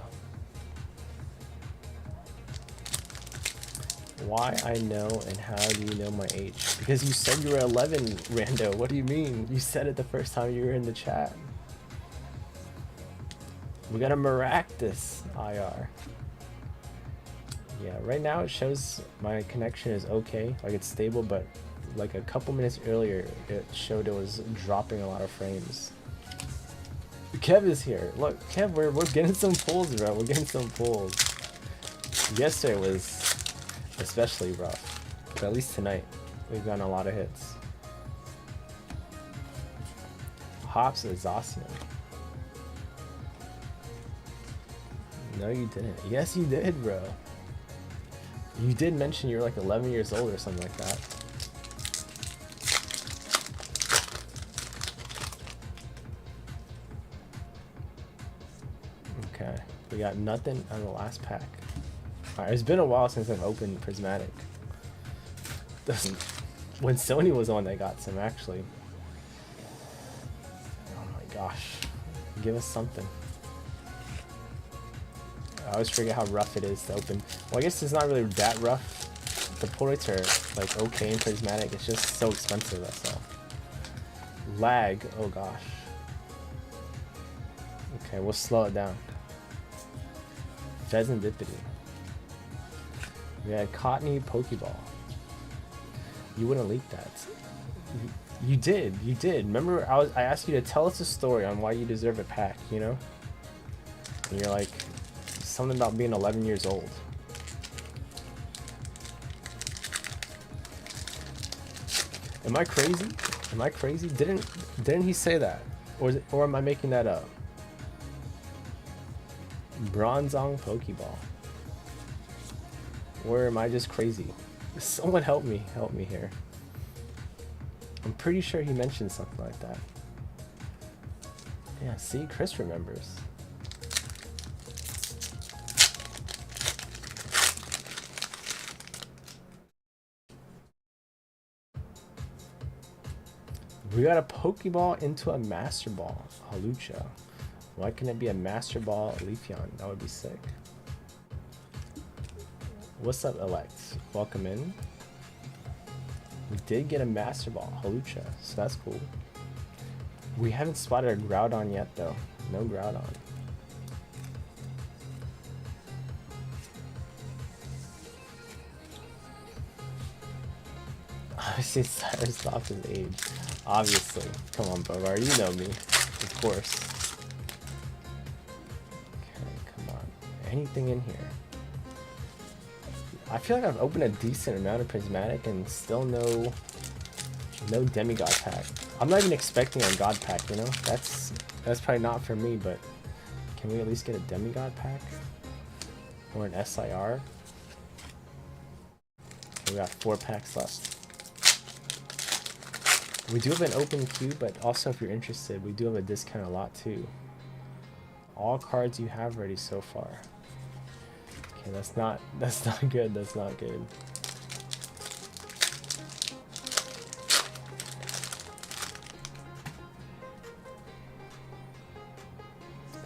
[SPEAKER 1] Why I know and how do you know my age? Because you said you were 11, Rando. What do you mean? You said it the first time you were in the chat. We got a Maractus IR. Yeah, right now it shows my connection is okay, like it's stable, but like a couple minutes earlier it showed it was dropping a lot of frames. Kev is here. Look, Kev, we're getting some pulls, bro. We're getting some pulls. Yesterday was especially rough, but at least tonight we've gotten a lot of hits. Hops is Zacian. No, you didn't. Yes, you did, bro. You did mention you're like 11 years old or something like that. Okay, we got nothing on the last pack. It's been a while since I've opened Prismatic. When Sony was on, I got some actually. Oh my gosh. Give us something. I always forget how rough it is to open. Well, I guess it's not really that rough. The pull rates are like okay in Prismatic. It's just so expensive, that's all. Lag, oh gosh. Okay, we'll slow it down. Pheasantipity. We had Cottony Pokeball. You wouldn't leak that. You did. Remember, I asked you to tell us a story on why you deserve a pack, you know? And you're like, something about being 11 years old. Am I crazy? Am I crazy? Didn't he say that? Or am I making that up? Bronzong Pokeball. Or am I just crazy? Someone help me here. I'm pretty sure he mentioned something like that. Yeah, see, Chris remembers. We got a Pokeball into a Master Ball, Halucha. Why can't it be a Master Ball Leafeon? That would be sick. What's up, Elect? Welcome in. We did get a Master Ball, Halucha, so that's cool. We haven't spotted a Groudon yet, though. No Groudon. Obviously, Cybersoft's age. Obviously. Come on, Bovar, you know me. Of course. Okay, come on. Anything in here? I feel like I've opened a decent amount of Prismatic and still no Demigod pack. I'm not even expecting a God pack, you know? That's probably not for me, but can we at least get a Demigod pack? Or an SIR? Okay, we got 4 packs left. We do have an open queue, but also if you're interested, we do have a discount a lot too. All cards you have ready so far. Okay, that's not good. That's not good.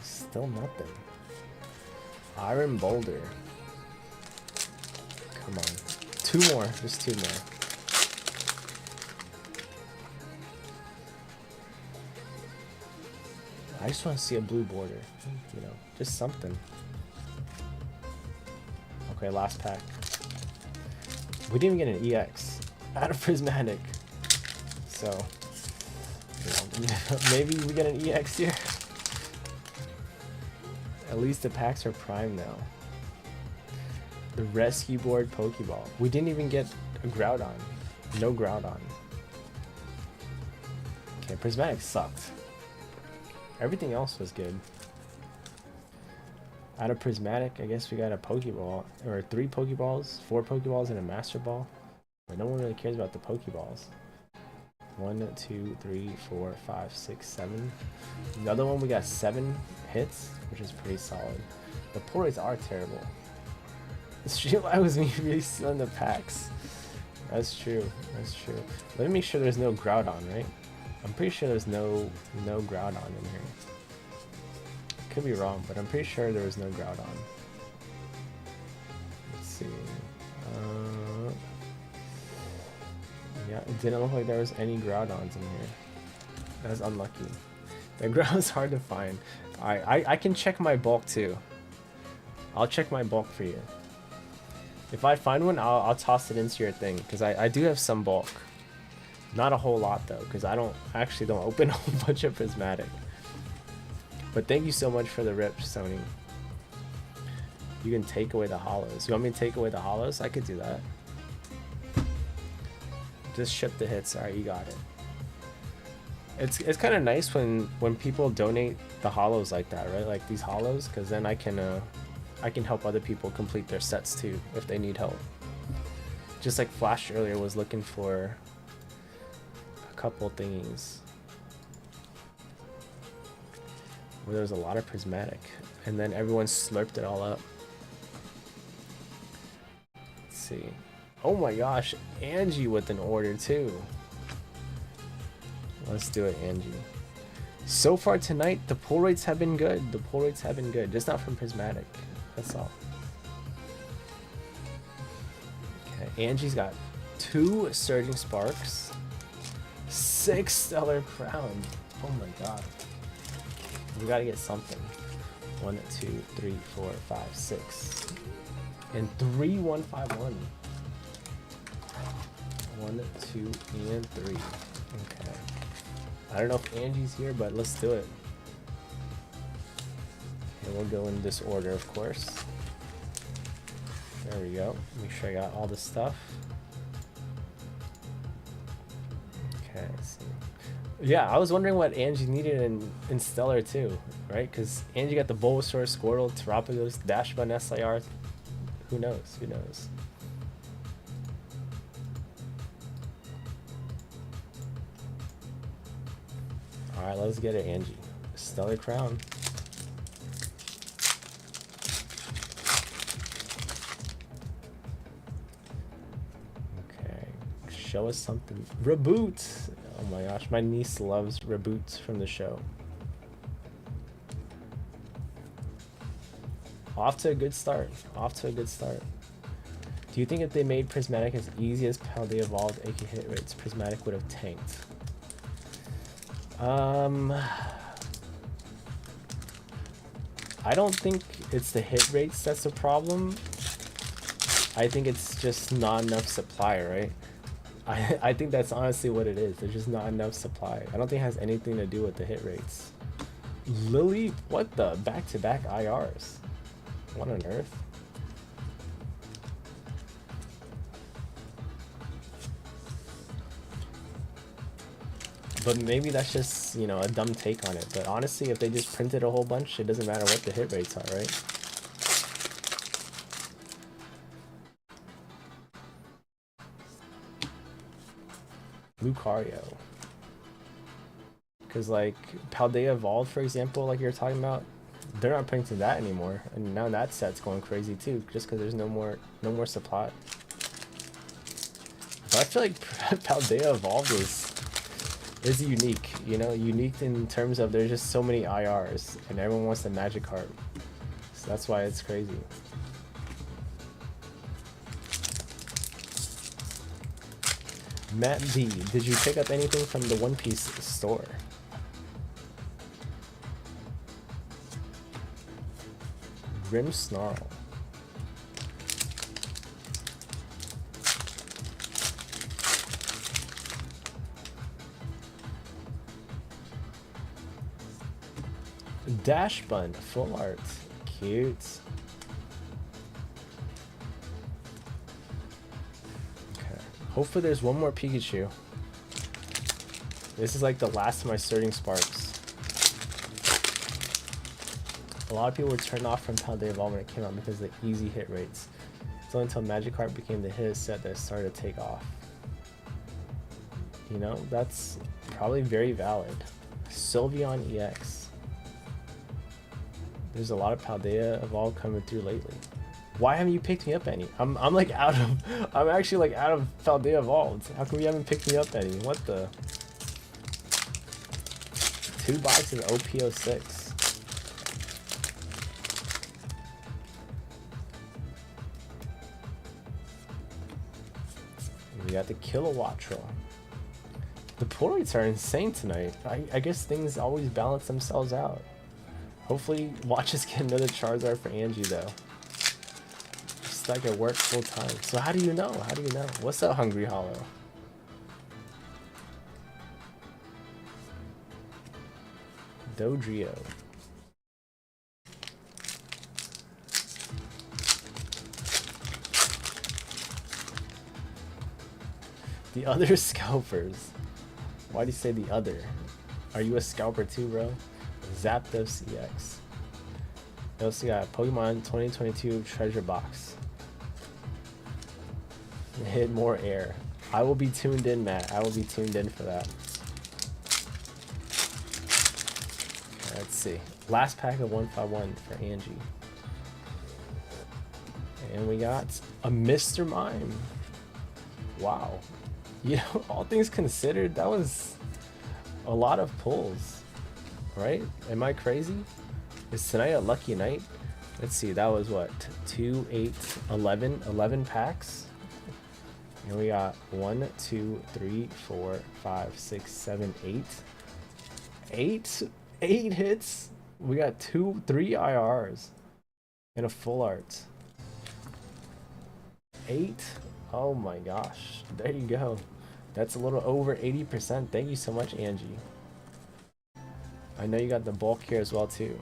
[SPEAKER 1] Still nothing. Iron Boulder. Come on. 2 more. Just 2 more. I just want to see a blue border. You know, just something. Okay, last pack. We didn't even get an EX out of Prismatic. So, you know, maybe we get an EX here. At least the packs are prime now. The Rescue Board Pokeball. We didn't even get a Groudon. No Groudon. Okay, Prismatic sucked. Everything else was good. Out of Prismatic, I guess we got a Pokeball, or 3 Pokeballs, 4 Pokeballs, and a Master Ball. But no one really cares about the Pokeballs. 1, 2, 3, 4, 5, 6, 7. The other one we got 7 hits, which is pretty solid. The pull rates are terrible. The Streetlight was me really stealing the packs. That's true. That's true. Let me make sure there's no Groudon, right? I'm pretty sure there's no Groudon in here. Could be wrong, but I'm pretty sure there was no Groudon. Let's see. Yeah, it didn't look like there was any Groudons in here. That was unlucky. The Groudon's hard to find. I can check my bulk too. I'll check my bulk for you. If I find one, I'll toss it into your thing, because I do have some bulk. Not a whole lot though, because I actually don't open a whole bunch of Prismatic. But thank you so much for the rip, Sony. You can take away the hollows. You want me to take away the hollows? I could do that. Just ship the hits. Alright, you got it. It's kind of nice when people donate the hollows like that, right? Like these hollows, because then I can help other people complete their sets too if they need help. Just like Flash earlier was looking for a couple thingies where there was a lot of Prismatic, and then everyone slurped it all up. see. Oh my gosh, Angie with an order too. Let's do it, Angie. So far tonight, the pull rates have been good. The pull rates have been good, just not from Prismatic. That's all. Okay, Angie's got 2 Surging Sparks, 6 Stellar Crown. Oh my god. We gotta get something. 1, 2, 3, 4, 5, 6. And 3 151. 1, 2, and 3. Okay. I don't know if Angie's here, but let's do it. Okay, we'll go in this order, of course. There we go. Make sure I got all the stuff. Okay, let's see. Yeah, I was wondering what Angie needed in Stellar too, right? Because Angie got the Bulbasaur, Squirtle, Terapagos, Dash Button, SIR. Who knows? Who knows? Alright, let's get it, Angie. Stellar Crown. Okay, show us something. Reboot! Oh my gosh, my niece loves reboots from the show. Off to a good start. Off to a good start. Do you think if they made Prismatic as easy as how they evolved AK hit rates, Prismatic would have tanked? I don't think it's the hit rates that's the problem. I think it's just not enough supply, right? I think that's honestly what it is. There's just not enough supply. I don't think it has anything to do with the hit rates. Lily, what the? Back-to-back IRs. What on earth? But maybe that's just, you know, a dumb take on it. But honestly, if they just printed a whole bunch, it doesn't matter what the hit rates are, right? Lucario. Because like Paldea Evolved, for example, like you're talking about, they're not printing that anymore, and now that set's going crazy too, just because there's no more supply. But I feel like Paldea Evolved is unique, you know, unique in terms of there's just so many IRs, and everyone wants the Magikarp, so that's why it's crazy. Matt D, did you pick up anything from the One Piece store? Grim Snarl. Dash Bun, full art. Cute. Okay. Hopefully there's one more Pikachu. This is like the last of my Surging Sparks. A lot of people were turned off from Paldea Evolved when it came out because of the easy hit rates. It's only until Magikarp became the hit set that it started to take off. You know, that's probably very valid. Sylveon EX. There's a lot of Paldea Evolved coming through lately. Why haven't you picked me up any? I'm like out of, I'm actually like out of Paldea Evolved. How come you haven't picked me up any? What the? 2 boxes of OP06. We got the Kilowattrel. The pull rates are insane tonight. I guess things always balance themselves out. Hopefully, watch us get another Charizard for Angie though. Just like it works full time. So how do you know? How do you know? What's up, Hungry Hollow? Dodrio. The other scalpers. Why do you say the other? Are you a scalper too, bro? Zapdos EX. I also got Pokemon 2022 Treasure Box. Hit more air. I will be tuned in, Matt. I will be tuned in for that. Let's see. Last pack of 151 for Angie. And we got a Mr. Mime. Wow. You know, all things considered, that was a lot of pulls, right? Am I crazy? Is tonight a lucky night? Let's see, that was what? 2, 8, 11, 11 packs. And we got 1, 2, 3, 4, 5, 6, 7, 8. 8 hits. We got 3 IRs and a full art. 8. Oh my gosh. There you go. That's a little over 80%. Thank you so much, Angie. I know you got the bulk here as well too.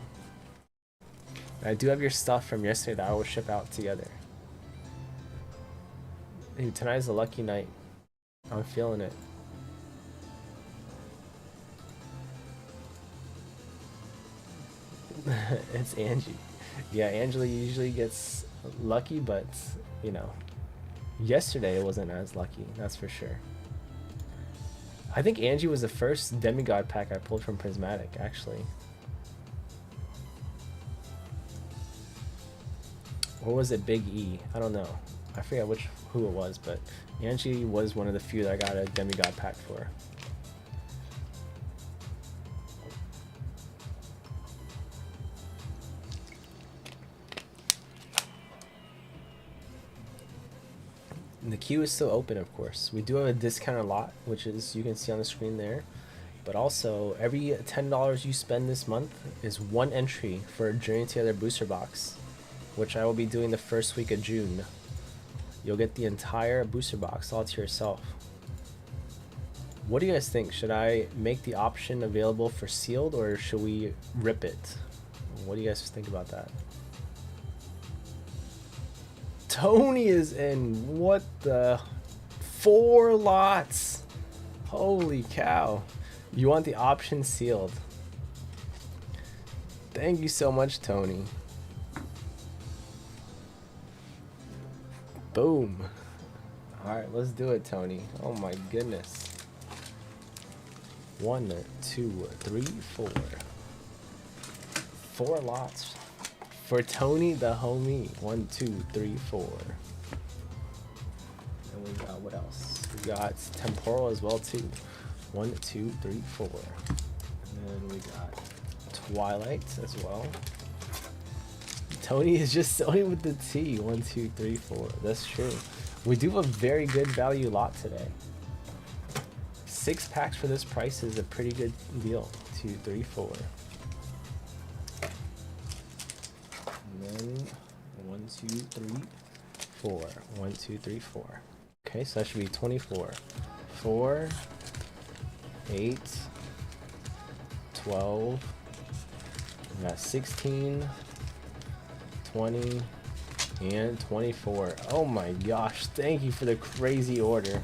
[SPEAKER 1] I do have your stuff from yesterday that I will ship out together. Dude, tonight's a lucky night. I'm feeling it. It's Angie. Yeah, Angela usually gets lucky, but you know, yesterday it wasn't as lucky, that's for sure. I think Angie was the first demigod pack I pulled from Prismatic, actually. Or was it Big E? I don't know. I forget who it was, but Angie was one of the few that I got a demigod pack for. And the queue is still open, of course. We do have a discounted lot, which is you can see on the screen there. But also, every $10 you spend this month is 1 entry for a Journey Together booster box, which I will be doing the first week of June. You'll get the entire booster box all to yourself. What do you guys think? Should I make the option available for sealed, or should we rip it? What do you guys think about that? Tony is in. What the? 4 lots. Holy cow. You want the option sealed. Thank you so much, Tony. Boom. Alright, let's do it, Tony. Oh my goodness. 1, 2, 3, 4. 4 lots. For Tony the homie. 1, 2, 3, 4. And we got what else? We got temporal as well too. 1, 2, 3, 4. And then we got Twilight as well. Tony is just sewing with the T. 1, 2, 3, 4. That's true. We do have a very good value lot today. 6 packs for this price is a pretty good deal. 2, 3, 4. And then 1, 2, 3, 4. 1, 2, 3, 4. Okay, so that should be 24. 4, 8, 12. We got 16. 20 and 24. Oh my gosh, thank you for the crazy order.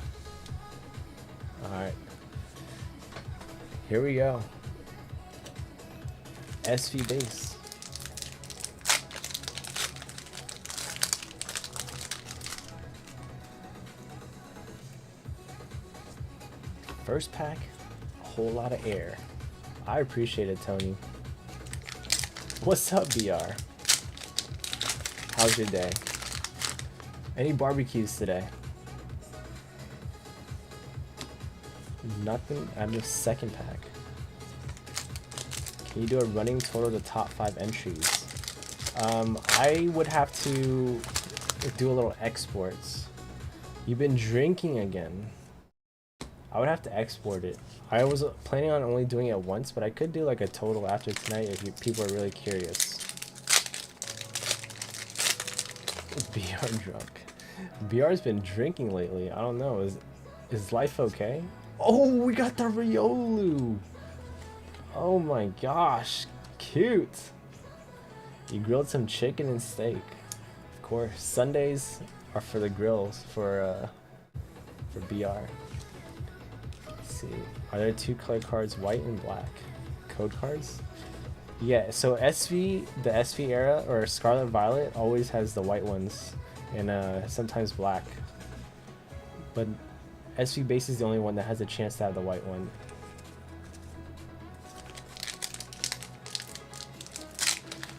[SPEAKER 1] Alright, here we go. SV base. First pack, a whole lot of air. I appreciate it, Tony. What's up, BR? How's your day? Any barbecues today? Nothing. I'm the second pack. Can you do a running total of the top 5 entries? I would have to do a little exports. You've been drinking again. I would have to export it. I was planning on only doing it once, but I could do like a total after tonight if people are really curious. BR drunk. BR's been drinking lately. I don't know. Is life okay? Oh, we got the Riolu. Oh my gosh, cute. You grilled some chicken and steak. Of course, Sundays are for the grills for BR. Let's see. Are there 2 color cards, white and black? Code cards? Yeah, so SV, the SV era, or Scarlet Violet, always has the white ones, and sometimes black. But SV base is the only one that has a chance to have the white one.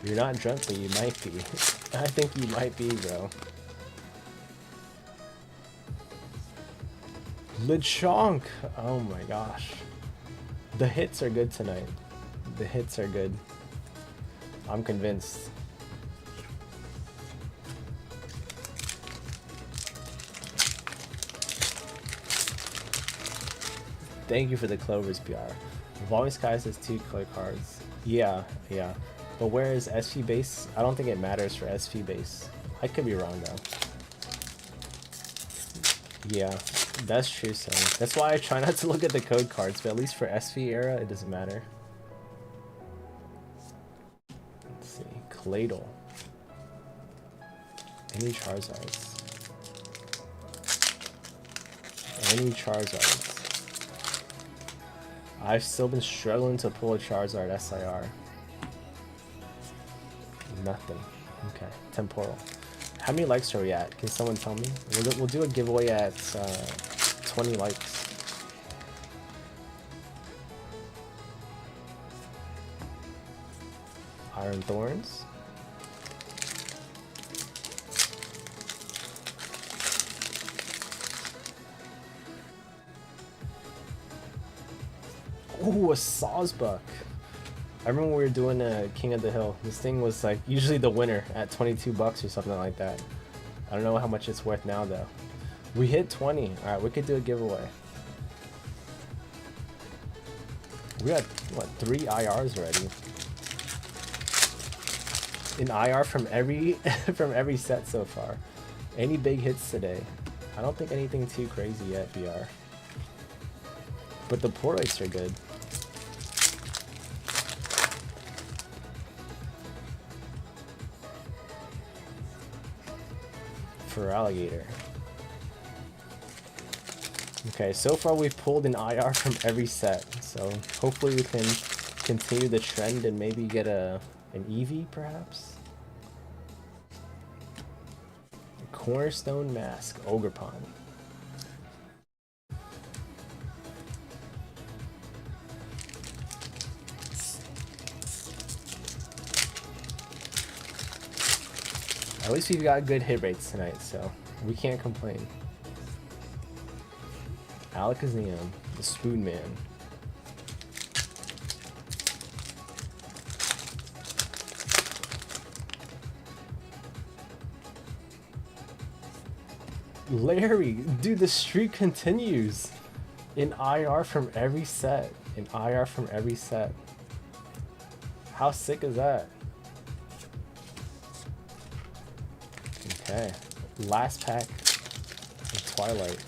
[SPEAKER 1] You're not drunk, but you might be. I think you might be, bro. Lechonk! Oh my gosh. The hits are good tonight. The hits are good. I'm convinced. Thank you for the Clovers PR. Volume Skies has 2 color cards. Yeah, yeah. But where is SV base? I don't think it matters for SV base. I could be wrong though. Yeah, that's true, so that's why I try not to look at the code cards, but at least for SV era, it doesn't matter. Let's see. Claydol. Any Charizards. Any Charizards. I've still been struggling to pull a Charizard SIR. Nothing. Okay. Temporal. How many likes are we at? Can someone tell me? We'll do a giveaway at 20 likes. Iron Thorns. Ooh, a Sawsbuck. I remember we were doing a King of the Hill. This thing was like usually the winner at 22 bucks or something like that. I don't know how much it's worth now though. We hit 20. Alright, we could do a giveaway. We got what, 3 IRs already. An IR from every from every set so far. Any big hits today? I don't think anything too crazy yet, BR. But the pour rates are good. For Alligator. Okay, so far we've pulled an IR from every set, so hopefully we can continue the trend and maybe get an Eevee perhaps? Cornerstone Mask, Ogerpon. At least we've got good hit rates tonight, so we can't complain. Alakazam, the Spoon Man. Larry, dude, the streak continues. An IR from every set. An IR from every set. How sick is that? Okay, last pack of Twilight.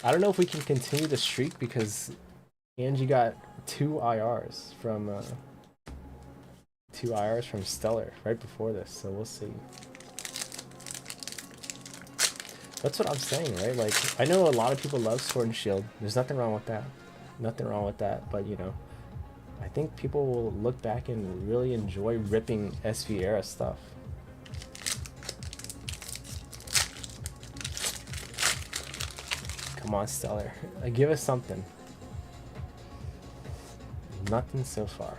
[SPEAKER 1] I don't know if we can continue the streak because Angie got 2 IRs from Stellar right before this, so we'll see. That's what I'm saying, right? Like, I know a lot of people love Sword and Shield. There's nothing wrong with that. Nothing wrong with that, but you know, I think people will look back and really enjoy ripping SV era stuff. Come on, Stellar. Give us something. Nothing so far.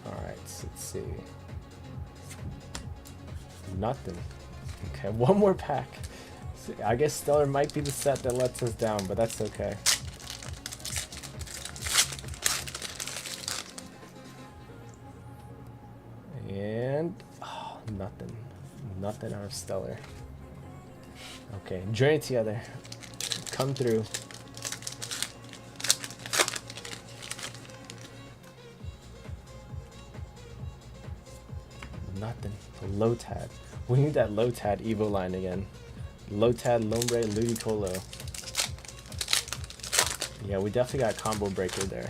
[SPEAKER 1] Alright, so let's see. Nothing. Okay, one more pack. So I guess Stellar might be the set that lets us down, but that's okay. And oh, nothing. Nothing out of Stellar. Okay, journey together. Come through. Nothing. Lotad. We need that Lotad Evo line again. Lotad, Lombre, Ludicolo. Yeah, we definitely got combo breaker there.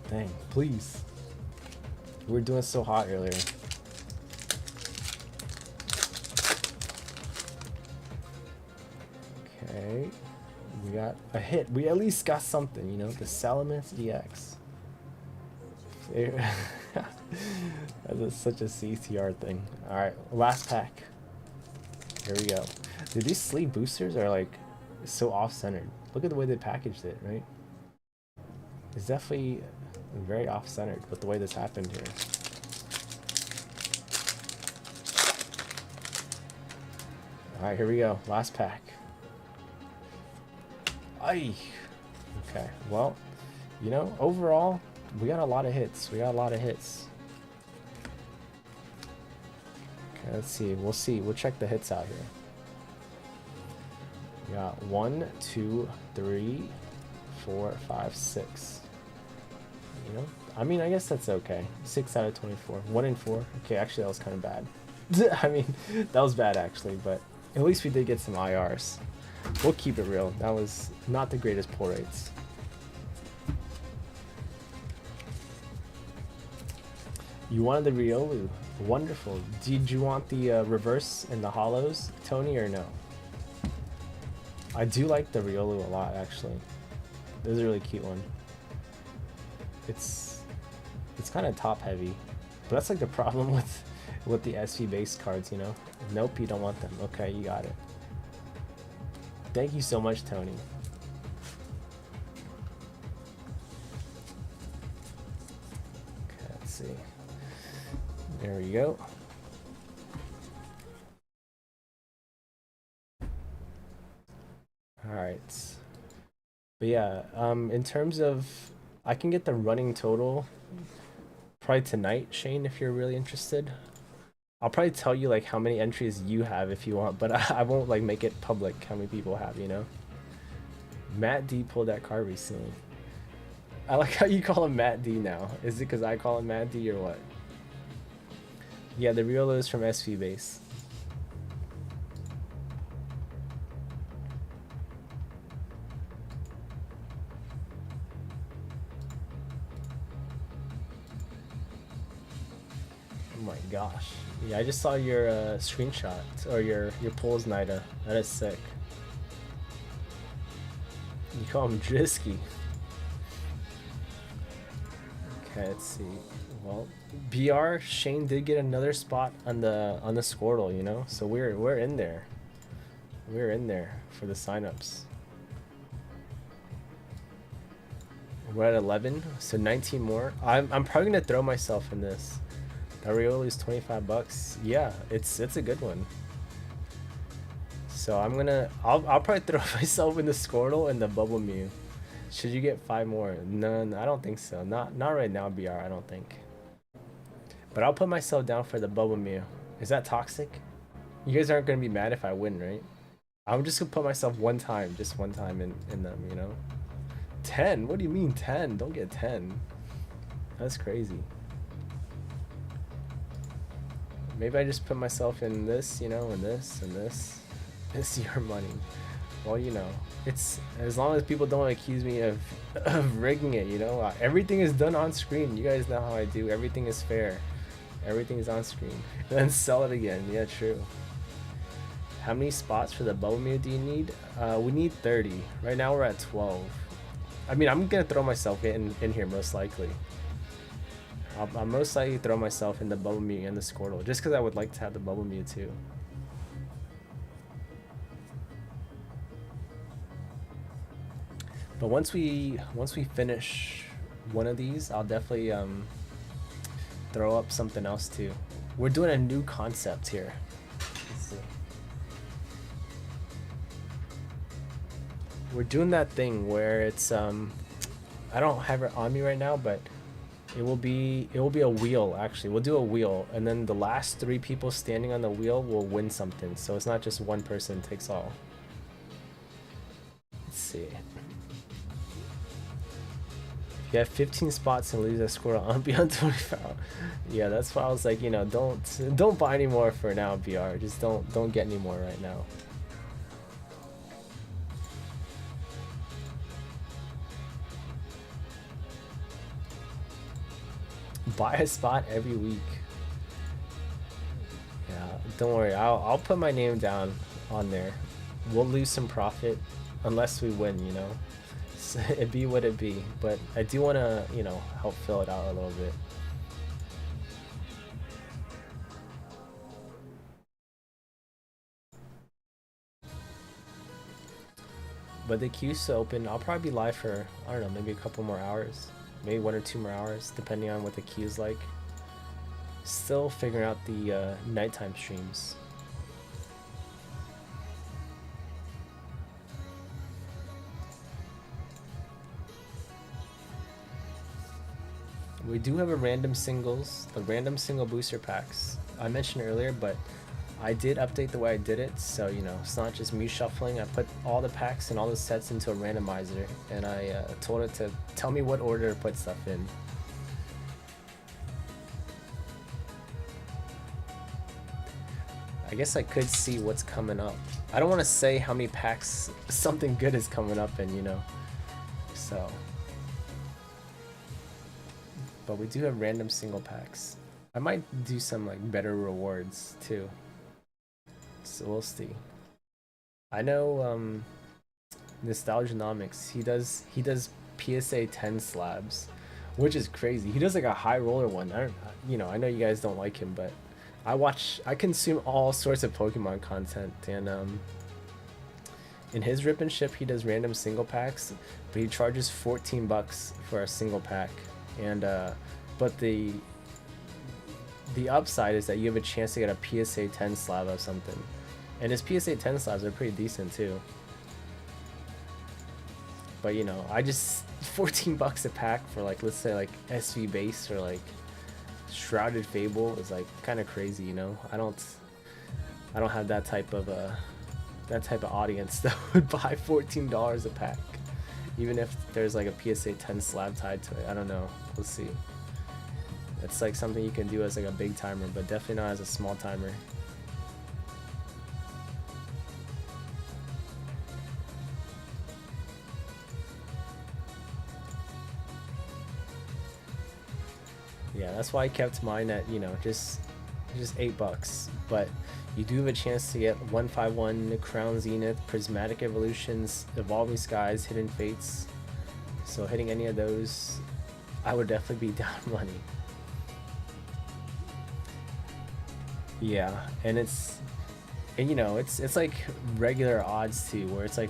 [SPEAKER 1] Dang, please. We were doing so hot earlier. Okay. We got a hit. We at least got something, you know, the Salamence EX. That's such a CTR thing. Alright, last pack. Here we go. Dude, these sleeve boosters are like so off-centered. Look at the way they packaged it, right? It's definitely very off-centered with the way this happened here. Alright, here we go. Last pack. Aye. Okay, well, you know, overall, we got a lot of hits. We got a lot of hits. Okay, let's see. We'll see. We'll check the hits out here. We got 1, 2, 3, 4, 5, 6. You know, I mean, I guess that's okay. 6 out of 24. 1 in 4. Okay, actually, that was kind of bad. I mean, that was bad actually, but at least we did get some IRs. We'll keep it real. That was not the greatest pull rates. You wanted the Riolu. Wonderful. Did you want the reverse and the hollows, Tony, or no? I do like the Riolu a lot, actually. This is a really cute one. It's kind of top heavy, but that's like the problem with the SV base cards, you know? Nope, you don't want them. Okay, you got it. Thank you so much, Tony. Okay, let's see. There we go. All right. But yeah, in terms of, I can get the running total probably tonight, Shane, if you're really interested. I'll probably tell you like how many entries you have if you want, but I won't like make it public how many people have, you know? Matt D pulled that card recently. I like how you call him Matt D now. Is it because I call him Matt D or what? Yeah, the Riolu is from SV base. Oh my gosh. Yeah, I just saw your screenshot or your pulls, Nida. That is sick. You call him Drisky. Okay, let's see. Well, BR Shane did get another spot on the Squirtle, you know, so we're in there. We're in there for the signups. We're at 11, so 19 more. I'm probably gonna throw myself in this. That Riolu is 25 bucks. Yeah, it's a good one. So I'll probably throw myself in the Squirtle and the Bubble Mew. Should you get 5 more? None, I don't think so. Not right now, BR, I don't think. But I'll put myself down for the Bubble Mew. Is that toxic? You guys aren't gonna be mad if I win, right? I'm just gonna put myself one time, just one time in them, you know? 10? What do you mean 10? Don't get 10. That's crazy. Maybe I just put myself in this, you know, and this, and this. It's your money. Well, you know, it's as long as people don't accuse me of rigging it, you know. Everything is done on screen. You guys know how I do. Everything is fair. Everything is on screen. And then sell it again. Yeah, true. How many spots for the Bubble Mew do you need? We need 30. Right now we're at 12. I mean, I'm gonna throw myself in here most likely. I'll most likely throw myself in the Bubble Mew and the Squirtle, just because I would like to have the Bubble Mew too. But once we finish one of these, I'll definitely throw up something else too. We're doing a new concept here. Let's see. We're doing that thing where it's I don't have it on me right now, but it will be a wheel actually. We'll do a wheel, and then the last 3 people standing on the wheel will win something. So it's not just one person takes all. Let's see. If you have 15 spots and lose a Squirtle, I'll be on 25. Yeah, that's why I was like, you know, don't buy any more for now, BR. Just don't get any more right now. Buy a spot every week. Yeah, don't worry. I'll put my name down on there. We'll lose some profit unless we win, you know. So it be what it be. But I do want to, you know, help fill it out a little bit. But the queue's still open. I'll probably be live for, I don't know, maybe a couple more hours. Maybe 1 or 2 more hours, depending on what the queue's like. Still figuring out the nighttime streams. We do have a random singles, the random single booster packs. I mentioned earlier, but I did update the way I did it, so you know, it's not just me shuffling. I put all the packs and all the sets into a randomizer, and I told it to tell me what order to put stuff in. I guess I could see what's coming up. I don't want to say how many packs something good is coming up in, you know, so. But we do have random single packs. I might do some like better rewards too. So we'll see. I know Nostalgianomics, he does PSA 10 slabs, which is crazy. He does like a high roller one. I know you guys don't like him, but I consume all sorts of Pokemon content, and in his Rip and Ship he does random single packs, but he charges 14 bucks for a single pack. And but the upside is that you have a chance to get a PSA 10 slab of something, and his PSA 10 slabs are pretty decent too. But you know, I just 14 bucks a pack for like, let's say like SV base or like Shrouded Fable is like kind of crazy, you know. I don't have that type of audience that would buy $14 a pack. Even if there's like a PSA 10 slab tied to it. I don't know. We'll see. It's like something you can do as like a big timer, but definitely not as a small timer. Yeah, that's why I kept mine at, you know, just $8. But you do have a chance to get 151 Crown Zenith, Prismatic Evolutions, Evolving Skies, Hidden Fates. So hitting any of those, I would definitely be down money. Yeah, and you know, it's like regular odds too, where it's like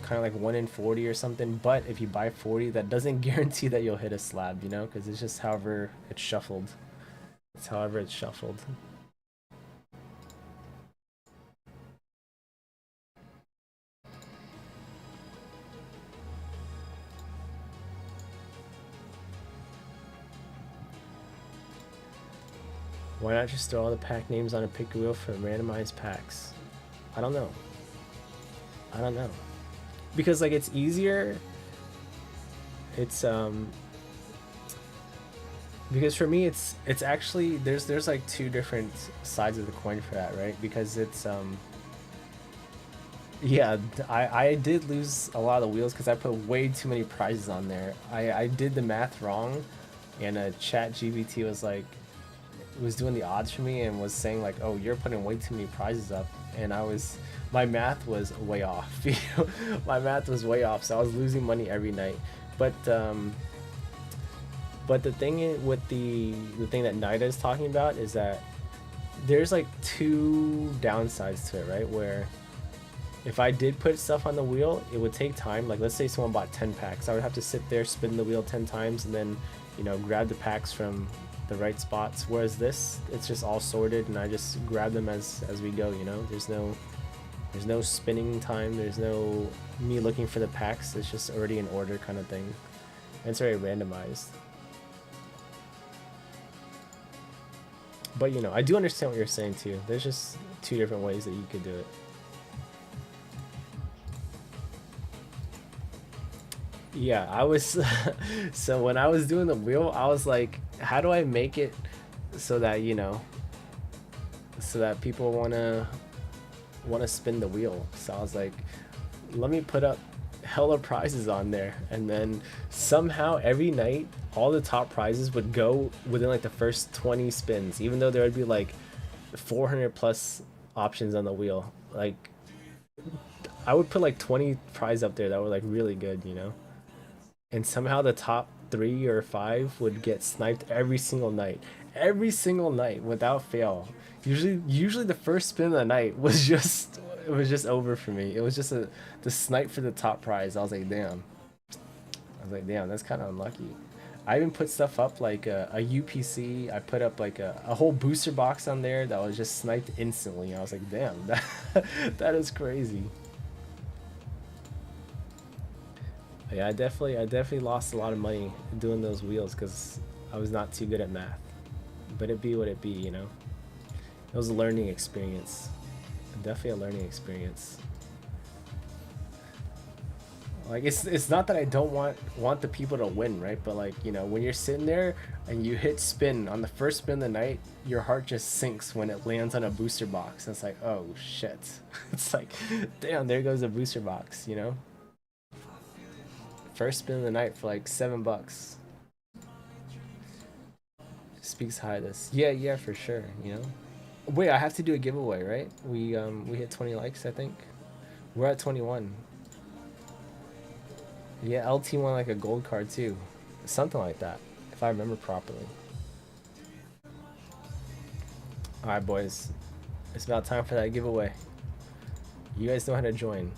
[SPEAKER 1] kind of like 1 in 40 or something. But if you buy 40, that doesn't guarantee that you'll hit a slab, you know, because it's just however it's shuffled. It's however it's shuffled. Why not just throw all the pack names on a pick wheel for randomized packs? I don't know. Because like it's easier. It's because for me it's actually there's like two different sides of the coin for that, right? Because it's yeah, I did lose a lot of the wheels because I put way too many prizes on there. I did the math wrong, and chat GBT was doing the odds for me and was saying like, oh, you're putting way too many prizes up, and my math was way off. You know, my math was way off, so I was losing money every night. But the thing with the thing that Nida is talking about is that there's like two downsides to it, right? Where if I did put stuff on the wheel, it would take time. Like let's say someone bought 10 packs, I would have to sit there, spin the wheel 10 times, and then, you know, grab the packs from the right spots. Whereas this, it's just all sorted, and I just grab them as we go, you know. There's no spinning time, there's no me looking for the packs. It's just already in order kind of thing, and it's already randomized. But you know, I do understand what you're saying too. There's just two different ways that you could do it. Yeah, I was so when I was doing the wheel, I was like, how do I make it so that, you know, so that people wanna spin the wheel? So I was like, let me put up hella prizes on there, and then somehow every night all the top prizes would go within like the first 20 spins, even though there would be like 400 plus options on the wheel. Like I would put like 20 prizes up there that were like really good, you know, and somehow the top 3 or 5 would get sniped every single night without fail. Usually the first spin of the night was just it was just over for me. It was just the snipe for the top prize. I was like, damn. That's kind of unlucky. I even put stuff up like a UPC. I put up like a whole booster box on there that was just sniped instantly. I was like, damn, that is crazy. Yeah, I definitely lost a lot of money doing those wheels because I was not too good at math. But it be what it be, you know. It was a learning experience. Definitely a learning experience. Like it's not that I don't want the people to win, right? But like, you know, when you're sitting there and you hit spin on the first spin of the night, your heart just sinks when it lands on a booster box. And it's like, oh shit. It's like, damn, there goes a booster box, you know? First spin of the night for like $7. Speaks high this. Yeah, for sure, you know? Wait, I have to do a giveaway, right? We hit 20 likes, I think. We're at 21. Yeah, LT won like a gold card too. Something like that, if I remember properly. Alright, boys. It's about time for that giveaway. You guys know how to join.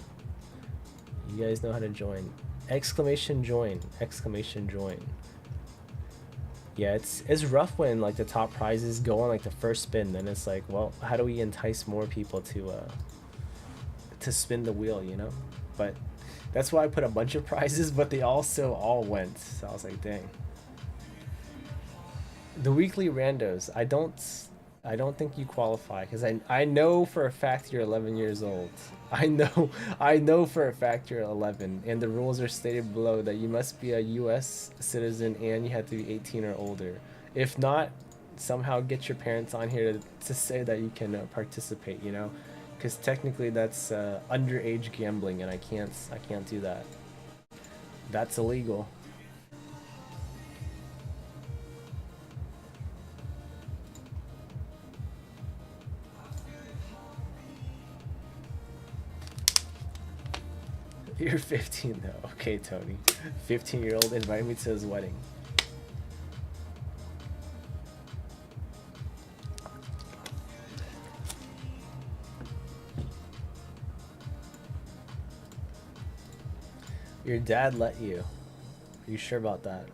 [SPEAKER 1] You guys know how to join. Exclamation join. Exclamation join. Yeah, it's rough when like the top prizes go on like the first spin. Then it's like, well, how do we entice more people to spin the wheel, you know? But that's why I put a bunch of prizes, but they also all went. So I was like, dang. The weekly randos, I don't think you qualify because I know for a fact you're 11 years old. I know for a fact you're 11, and the rules are stated below that you must be a U.S. citizen and you have to be 18 or older. If not, somehow get your parents on here to say that you can participate, you know, because technically that's underage gambling, and I can't do that. That's illegal. You're 15 though. Okay, Tony. 15-year-old invited me to his wedding. Your dad let you. Are you sure about that?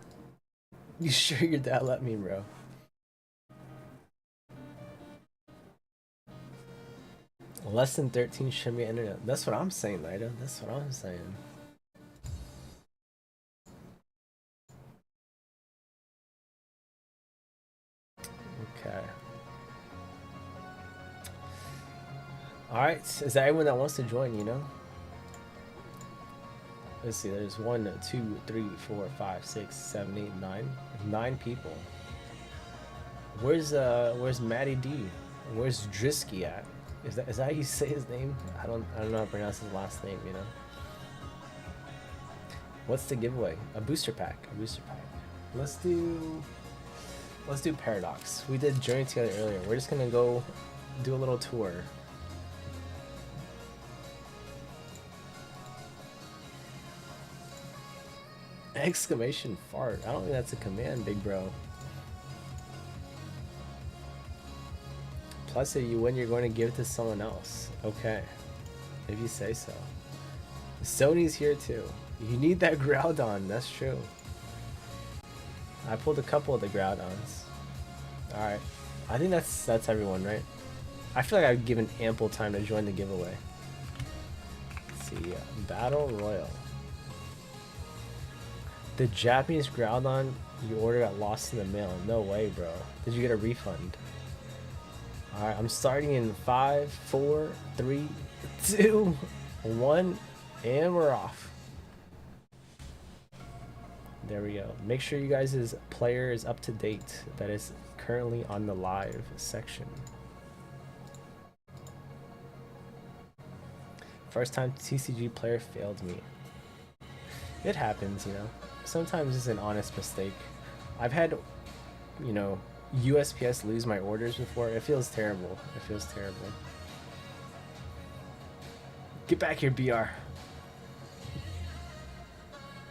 [SPEAKER 1] You sure your dad let me, bro? Less than 13 should be internet. That's what I'm saying, Nida. That's what I'm saying. Okay. Alright, is that everyone that wants to join, you know? Let's see, there's 1, 2, 3, 4, 5, 6, 7, 8, 9. 9 people. Where's Matty D? Where's Drisky at? Is that how you say his name? I don't know how to pronounce his last name, you know. What's the giveaway? A booster pack. A booster pack. Let's do Paradox. We did Journey together earlier. We're just gonna go do a little tour. Exclamation fart. I don't think that's a command, big bro. Plus, if you win, you're going to give it to someone else. Okay. If you say so. Sony's here too. You need that Groudon. That's true. I pulled a couple of the Groudons. Alright. I think that's everyone, right? I feel like I've given ample time to join the giveaway. Let's see. Battle Royal. The Japanese Groudon you ordered got lost in the mail. No way, bro. Did you get a refund? Alright, I'm starting in 5, 4, 3, 2, 1, and we're off. There we go. Make sure you guys' player is up to date. That is currently on the live section. First time TCG player failed me. It happens, you know. Sometimes it's an honest mistake. I've had, you know, USPS lose my orders before. It feels terrible. It feels terrible. Get back here, BR.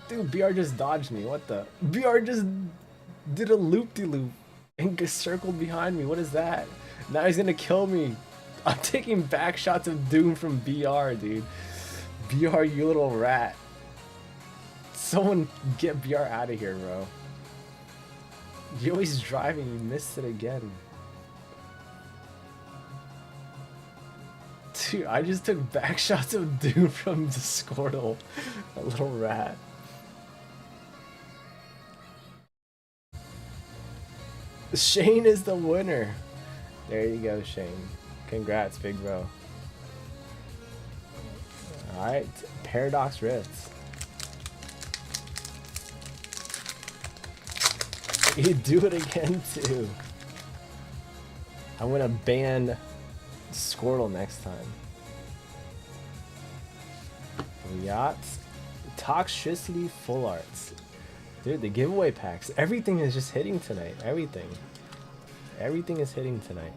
[SPEAKER 1] Dude, BR just dodged me. What the? BR just did a loop-de-loop and circled behind me. What is that? Now he's gonna kill me. I'm taking back shots of doom from BR, dude. BR, you little rat. Someone get BR out of here, bro. You always driving, you missed it again. Dude, I just took back shots of doom from the Squirtle. A little rat. Shane is the winner. There you go, Shane. Congrats, big bro. Alright, Paradox Rifts. You do it again, too. I'm gonna ban Squirtle next time. Yachts. Toxicity Full Arts. Dude, the giveaway packs. Everything is just hitting tonight. Everything. Everything is hitting tonight.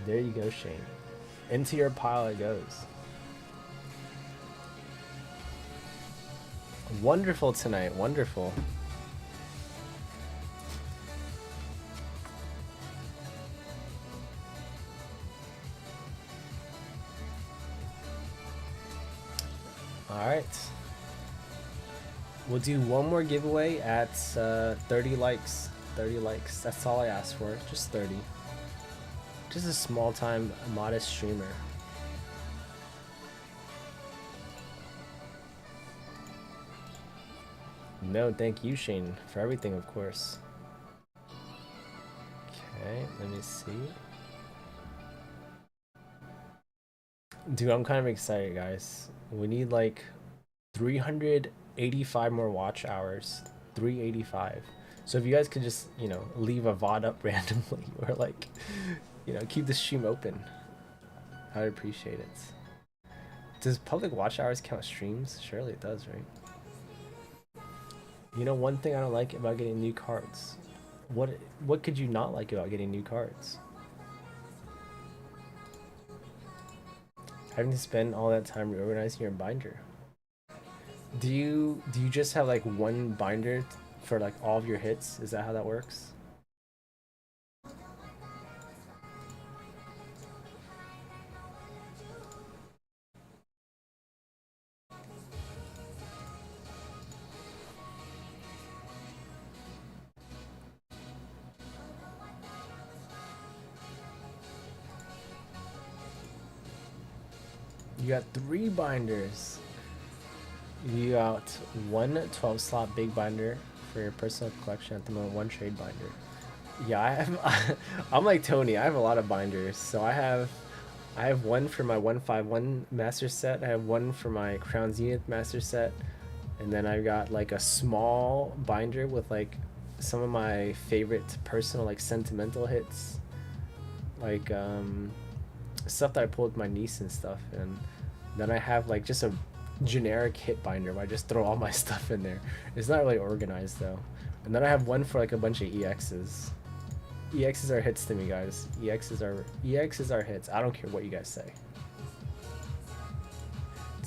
[SPEAKER 1] There you go, Shane. Into your pile it goes. Wonderful tonight. Wonderful. Alright. We'll do one more giveaway at 30 likes. 30 likes. That's all I asked for. Just 30. Just a small time, modest streamer. No, thank you, Shane, for everything, of course. Okay, let me see. Dude, I'm kind of excited, guys. We need like 385 more watch hours. 385. So if you guys could just, you know, leave a VOD up randomly or like, you know, keep the stream open, I would appreciate it. Does public watch hours count streams? Surely it does, right? You know, one thing I don't like about getting new cards. What could you not like about getting new cards? Having to spend all that time reorganizing your binder. Do you just have like one binder for like all of your hits? Is that how that works? You got 3 binders. You got one 12-slot big binder for your personal collection at the moment, one trade binder. Yeah, I have. I'm like Tony. I have a lot of binders. So I have one for my 151 master set. I have one for my Crown Zenith master set, and then I've got like a small binder with like some of my favorite personal like sentimental hits, like stuff that I pulled with my niece and stuff. And then I have like just a generic hit binder where I just throw all my stuff in there. It's not really organized though. And then I have one for like a bunch of EXs. EXs are hits to me, guys. EXs are hits. I don't care what you guys say.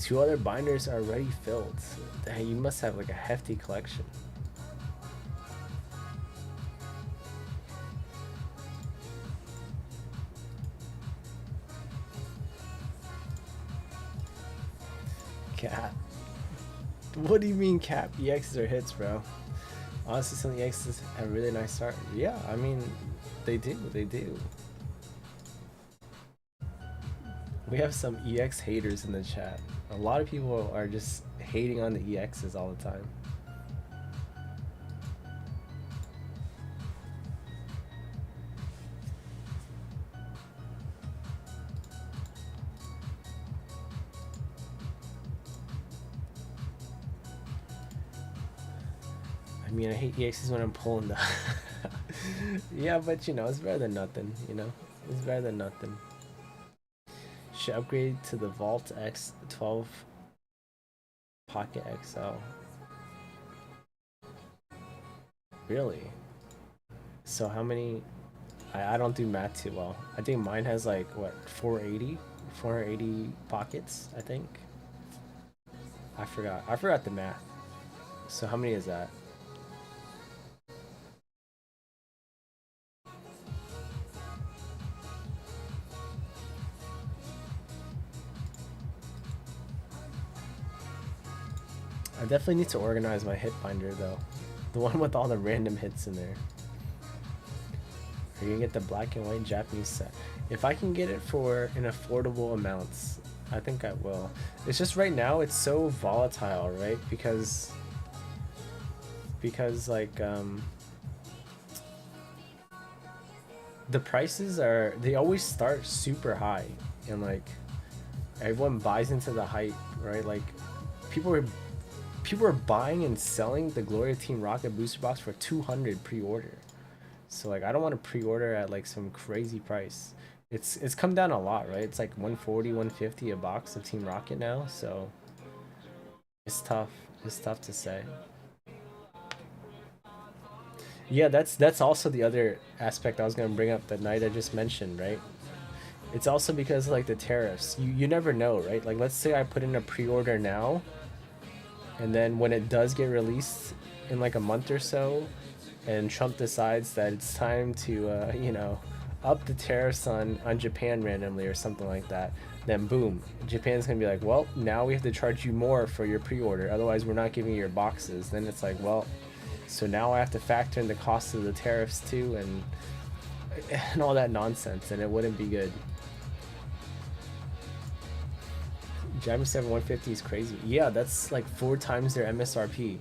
[SPEAKER 1] 2 other binders are already filled. Dang, you must have like a hefty collection. Cap. What do you mean, Cap? EXs are hits, bro. Honestly, some EXs have a really nice start. Yeah, I mean, they do. We have some EX haters in the chat. A lot of people are just hating on the EXs all the time. I mean, I hate EXs when I'm pulling them. Yeah, but you know, it's better than nothing, you know? It's better than nothing. Should upgrade to the Vault X12 Pocket XL. Really? So how many? I don't do math too well. I think mine has like, what, 480 pockets, I think. I forgot the math. So how many is that? I definitely need to organize my hit binder though. The one with all the random hits in there. Are you gonna get the black and white Japanese set? If I can get it for an affordable amounts, I think I will. It's just right now it's so volatile, right? Because like the prices are, they always start super high and like everyone buys into the hype, right? Like people are buying and selling the Gloria Team Rocket booster box for 200 pre-order. So like I don't want to pre-order at like some crazy price. It's come down a lot, right? It's like 140, 150 a box of Team Rocket now, so it's tough. It's tough to say. Yeah, that's also the other aspect I was gonna bring up that night I just mentioned, right? It's also because like the tariffs. You never know, right? Like let's say I put in a pre-order now, and then when it does get released in like a month or so, and Trump decides that it's time to you know, up the tariffs on Japan randomly or something like that, then boom, Japan's gonna be like, well, now we have to charge you more for your pre-order, otherwise we're not giving you your boxes. Then it's like, well, so now I have to factor in the cost of the tariffs too, and all that nonsense, and it wouldn't be good. Japanese 7 150 is crazy. Yeah, that's like 4 times their MSRP.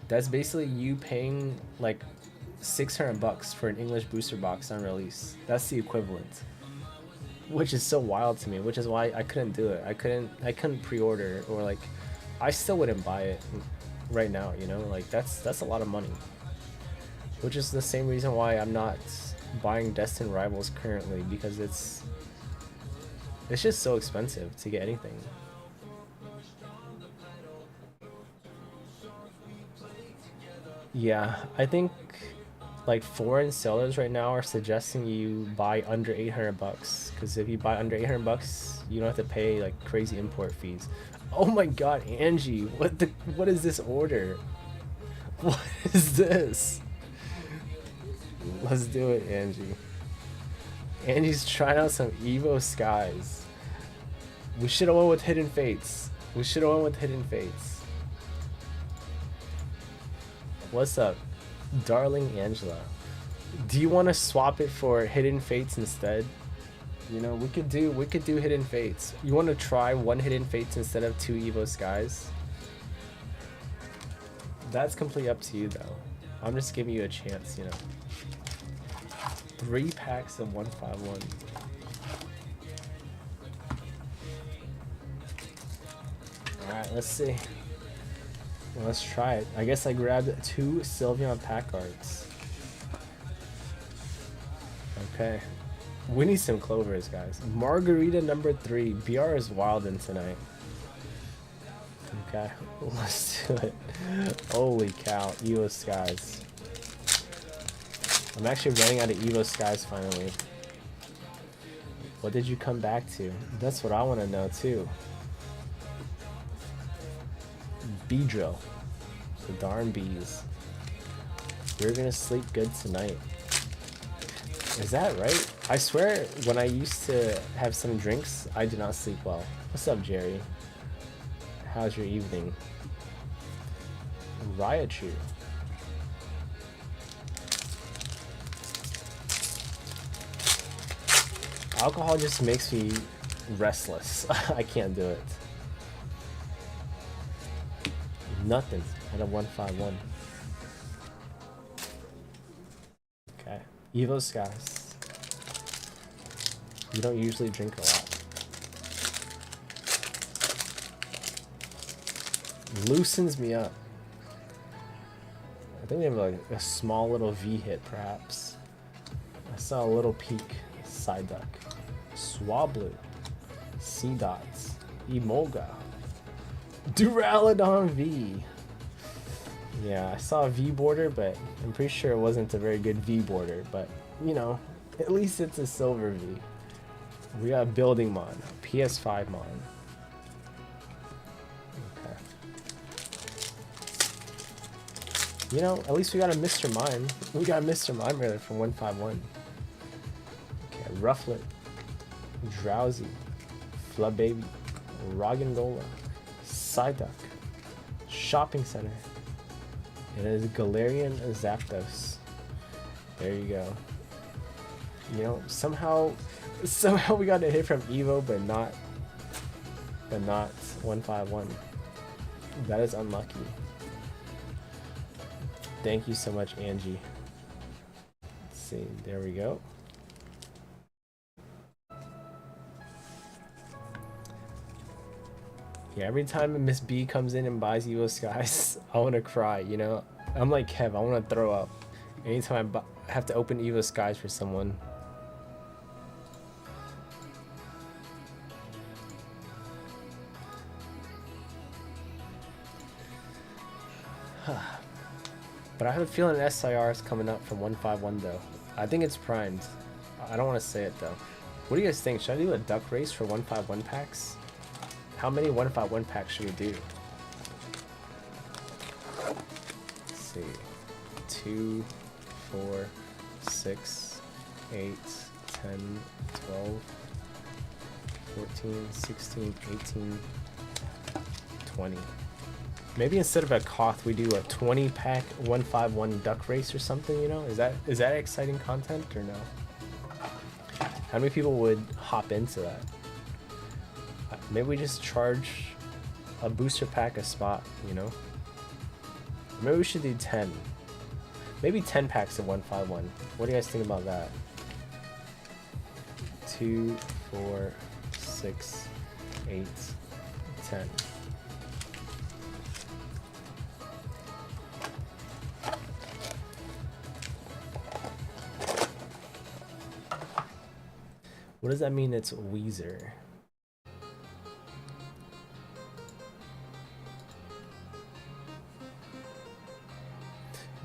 [SPEAKER 1] That's basically you paying like 600 bucks for an English booster box on release. That's the equivalent, which is so wild to me, which is why I couldn't do it. I couldn't pre-order, or like I still wouldn't buy it right now, you know? Like that's a lot of money, which is the same reason why I'm not buying Destin Rivals currently, because it's just so expensive to get anything. Yeah, I think like foreign sellers right now are suggesting you buy under 800 bucks, because if you buy under 800 bucks, you don't have to pay like crazy import fees. Oh my god, Angie, what is this order? What is this? Let's do it, Angie. Angie's trying out some Evo Skies. We should have went with Hidden Fates. We should have went with Hidden Fates. What's up, darling Angela? Do you want to swap it for Hidden Fates instead? You know, we could do Hidden Fates. You want to try 1 Hidden Fates instead of 2 Evo Skies? That's completely up to you though. I'm just giving you a chance, you know. 3 packs of 151. Alright, let's see. Let's try it. I guess I grabbed 2 Sylveon pack arts. Okay. We need some clovers, guys. Margarita number 3. BR is wildin' tonight. Okay, let's do it. Holy cow, Evo Skies. I'm actually running out of Evo Skies finally. What did you come back to? That's what I want to know too. Bee drill. The darn bees. You're gonna sleep good tonight. Is that right? I swear, when I used to have some drinks, I did not sleep well. What's up, Jerry? How's your evening? Raichu. Alcohol just makes me restless. I can't do it. Nothing at a 151. Okay. Evo Skies. You don't usually drink a lot. Loosens me up. I think they have like a small little V hit, perhaps. I saw a little peak. Psyduck. Swablu. Seedots. Emolga. Duraludon V. Yeah, I saw a V border, but I'm pretty sure it wasn't a very good V border. But, you know, at least it's a silver V. We got Building Mon. PS5 Mon. Okay. You know, at least we got a Mr. Mime. We got Mr. Mime rather from 151. Okay, Rufflet. Drowsy. Flababy. Roggendola. Psyduck. shopping center. It is Galarian Zapdos. There you go. You know, somehow we got a hit from Evo, but not 151. That is unlucky. Thank you so much, Angie. Let's see, there we go. Yeah, every time Miss B comes in and buys Evo Skies, I want to cry, you know? I'm like Kev, I want to throw up. Anytime I have to open Evo Skies for someone. But I have a feeling SIR is coming up from 151 though. I think it's primed. I don't want to say it though. What do you guys think? Should I do a duck race for 151 packs? How many 151 packs should we do? Let's see. 2, 4, 6, 8, 10, 12, 14, 16, 18, 20. Maybe instead of a Koth, we do a 20-pack 151 duck race or something, you know? Is that exciting content or no? How many people would hop into that? Maybe we just charge a booster pack a spot, you know? Maybe we should do 10. Maybe 10 packs of 151. What do you guys think about that? 2, 4, 6, 8, 10. What does that mean? It's Weezer.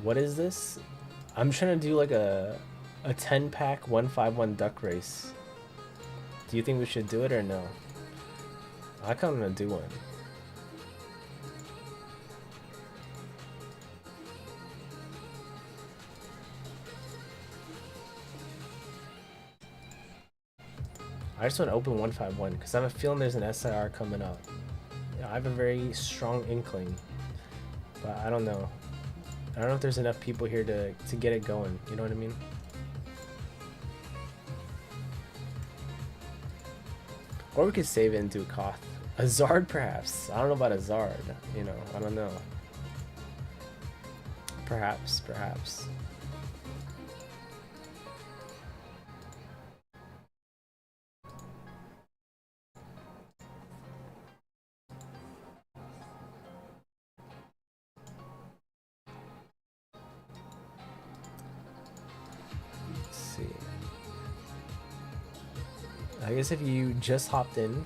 [SPEAKER 1] What is this? I'm trying to do like a 10-pack 151 duck race. Do you think we should do it or no? I kind of want to do one. I just want to open 151 because I have a feeling there's an SIR coming up. Yeah, I have a very strong inkling, but I don't know. I don't know if there's enough people here to get it going. You know what I mean? Or we could save it and do Koth. A Zard, perhaps. I don't know about a Zard. You know, I don't know. Perhaps. I guess if you just hopped in,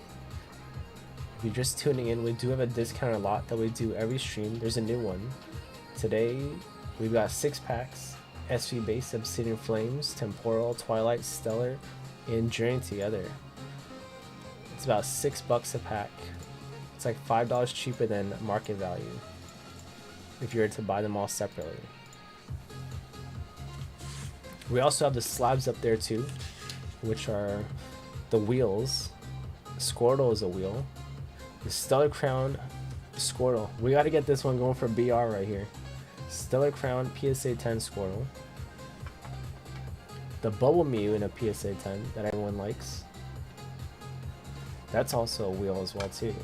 [SPEAKER 1] if you're just tuning in, we do have a discounted lot that we do every stream. There's a new one. Today, we've got 6 packs. SV Base, Obsidian Flames, Temporal, Twilight, Stellar, and Journey Together. It's about $6 a pack. It's like $5 cheaper than market value if you were to buy them all separately. We also have the slabs up there too, which are the wheels. Squirtle is a wheel. The Stellar Crown Squirtle. We got to get this one going for BR right here. Stellar Crown PSA 10 Squirtle. The Bubble Mew in a PSA 10 that everyone likes. That's also a wheel as well too.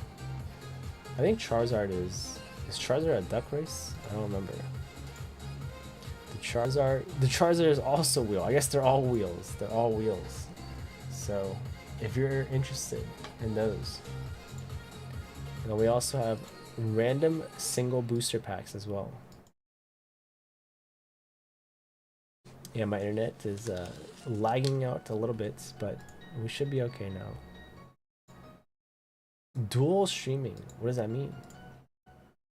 [SPEAKER 1] I think Charizard is Charizard a duck race? I don't remember. The Charizard is also a wheel. I guess they're all wheels. They're all wheels. So if you're interested in those. And we also have random single booster packs as well. Yeah, my internet is lagging out a little bit, but we should be okay now. Dual streaming. What does that mean?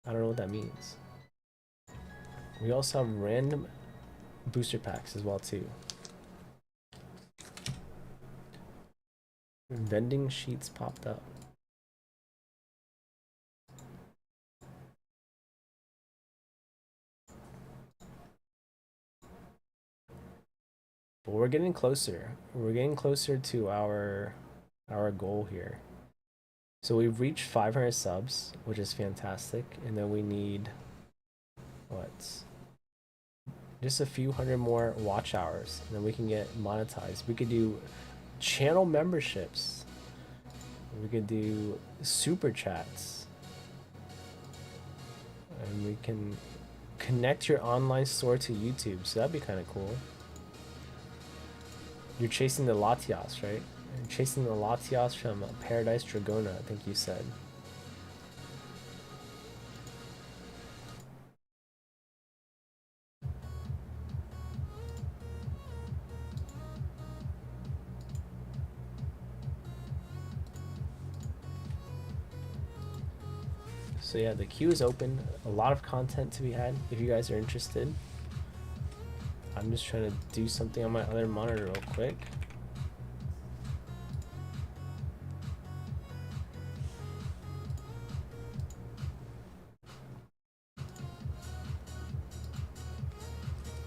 [SPEAKER 1] I don't know what that means. We also have random booster packs as well too. Vending sheets popped up. But we're getting closer. We're getting closer to our goal here. So we've reached 500 subs, which is fantastic. And then we need, what? Just a few hundred more watch hours. And then we can get monetized. We could do channel memberships. We could do super chats. And we can connect your online store to YouTube. So that'd be kind of cool. You're chasing the Latias, right? You're chasing the Latias from Paradise Dragona, I think you said. So yeah, the queue is open. A lot of content to be had if you guys are interested. I'm just trying to do something on my other monitor real quick.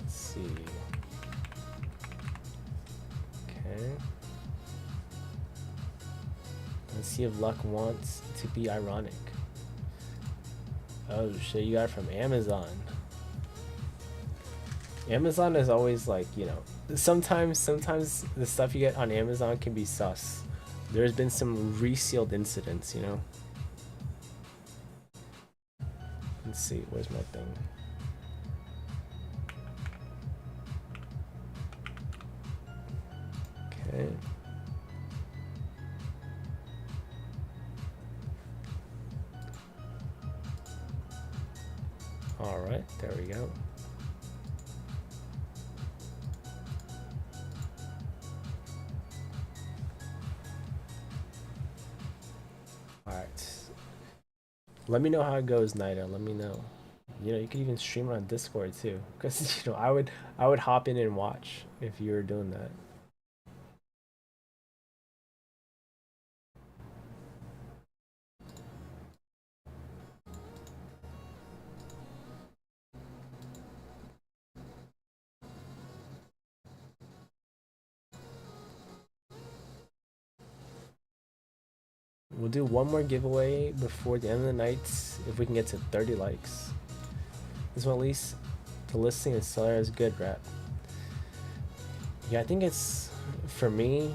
[SPEAKER 1] Let's see. Okay. Let's see if luck wants to be ironic. Oh shit, you got it from Amazon. Amazon is always like, you know, sometimes the stuff you get on Amazon can be sus. There's been some resealed incidents, you know. Let's see, where's my thing? Okay. All right, there we go. All right. Let me know how it goes, Nida. Let me know. You know, you could even stream it on Discord too, because you know I would hop in and watch if you were doing that. We'll do one more giveaway before the end of the night if we can get to 30 likes. This one, at least the listing and seller is good, rep. Yeah, I think it's, for me,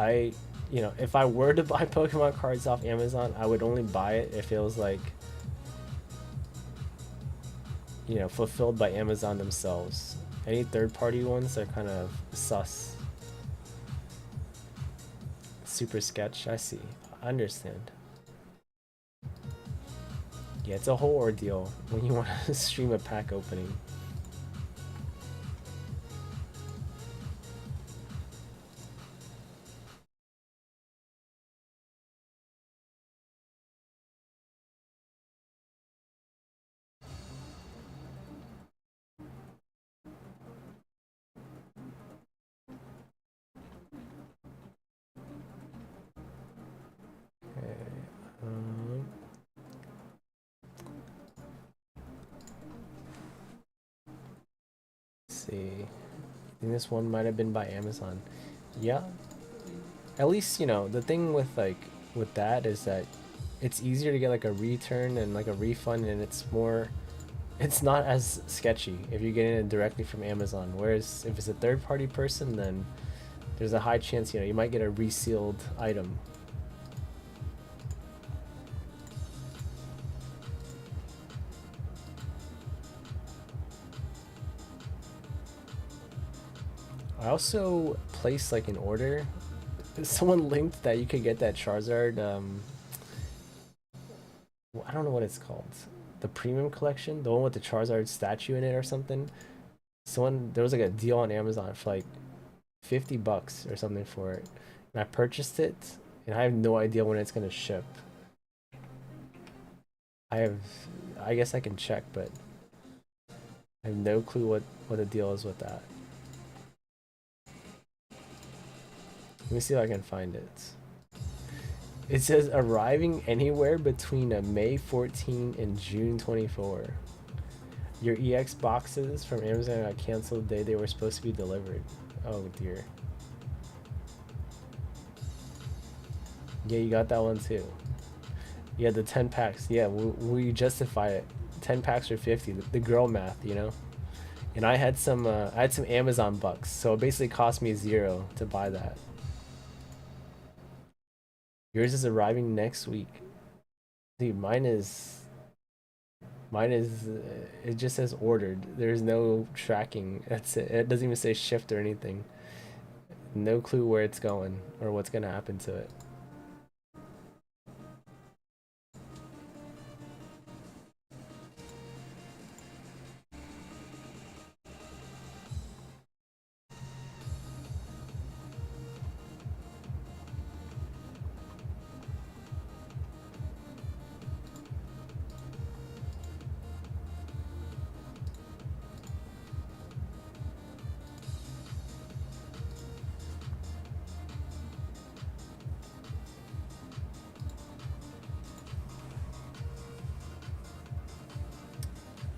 [SPEAKER 1] you know, if I were to buy Pokemon cards off Amazon, I would only buy it if it was like, you know, fulfilled by Amazon themselves. Any third-party ones are kind of sus. Super sketch, I see. I understand. Yeah, it's a whole ordeal when you want to stream a pack opening. See, I think this one might have been by Amazon. Yeah, at least, you know, the thing with like with that is that it's easier to get like a return and like a refund, and it's not as sketchy if you're getting it directly from Amazon. Whereas if it's a third-party person, then there's a high chance, you know, you might get a resealed item. I also placed like an order. Someone linked that you could get that Charizard, I don't know what it's called. The premium collection, the one with the Charizard statue in it or something. There was like a deal on Amazon for like $50 or something for it. And I purchased it, and I have no idea when it's gonna ship. I guess I can check, but I have no clue what the deal is with that. Let me see if I can find it. It says arriving anywhere between May 14 and June 24. Your EX boxes from Amazon got canceled the day they were supposed to be delivered. Oh dear. Yeah, you got that one too. Yeah, the 10 packs. Yeah, will you justify it? 10 packs or 50, the girl math, you know? And I had some Amazon bucks, so it basically cost me 0 to buy that. Yours is arriving next week. Dude, mine is it just says ordered. There's no tracking. That's it. It doesn't even say shipped or anything. No clue where it's going or what's gonna happen to it.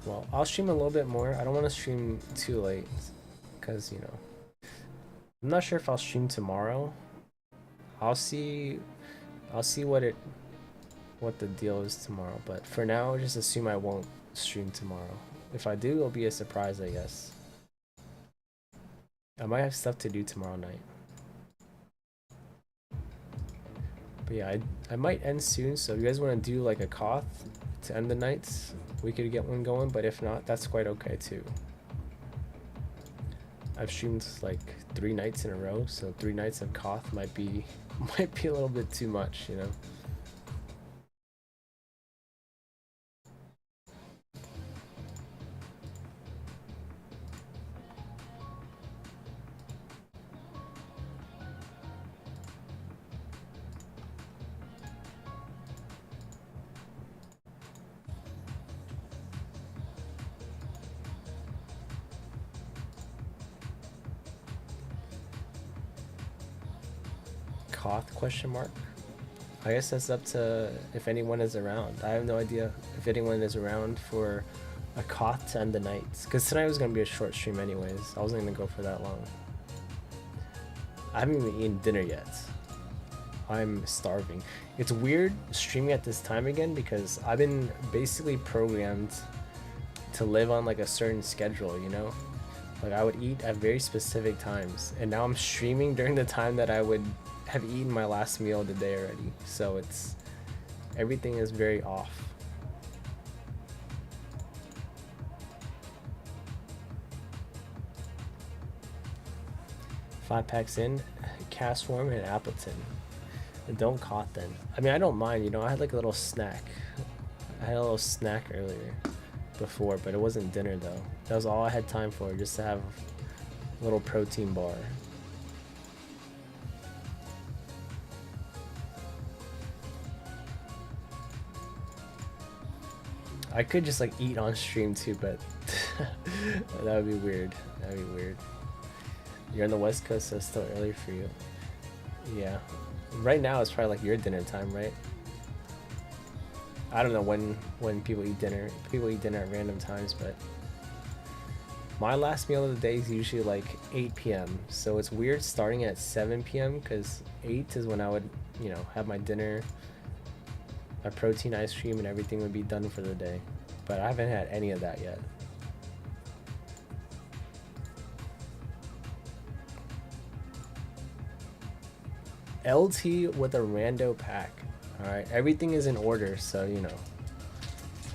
[SPEAKER 1] Well, I'll stream a little bit more. I don't want to stream too late because, you know, I'm not sure if I'll stream tomorrow. I'll see I'll see what the deal is tomorrow, but for now, just assume I won't stream tomorrow. If I do, it'll be a surprise, I guess. I might have stuff to do tomorrow night. But yeah, I might end soon, so if you guys want to do like a Koth to end the nights, we could get one going, but if not, that's quite okay too. I've streamed like 3 nights in a row, so 3 nights of Koth might be a little bit too much, you know. Koth question mark? I guess that's up to if anyone is around. I have no idea if anyone is around for a Koth to end the nights. Because tonight was going to be a short stream anyways. I wasn't going to go for that long. I haven't even eaten dinner yet. I'm starving. It's weird streaming at this time again because I've been basically programmed to live on like a certain schedule, you know? Like I would eat at very specific times, and now I'm streaming during the time that I would have eaten my last meal of the day already. So it's everything is very off. Five packs in, Castworm and Appleton. And don't Koth then. I mean, I don't mind, you know, I had like a little snack. I had a little snack earlier before, but it wasn't dinner though. That was all I had time for, just to have a little protein bar. I could just like eat on stream too, but that would be weird. That would be weird. You're on the West Coast, so it's still early for you. Yeah. Right now it's probably like your dinner time, right? I don't know when people eat dinner. People eat dinner at random times, but my last meal of the day is usually like 8 p.m. So it's weird starting at 7 p.m. because 8 is when I would, you know, have my dinner, my protein ice cream, and everything would be done for the day. But I haven't had any of that yet. LT with a rando pack. Alright, everything is in order, so you know.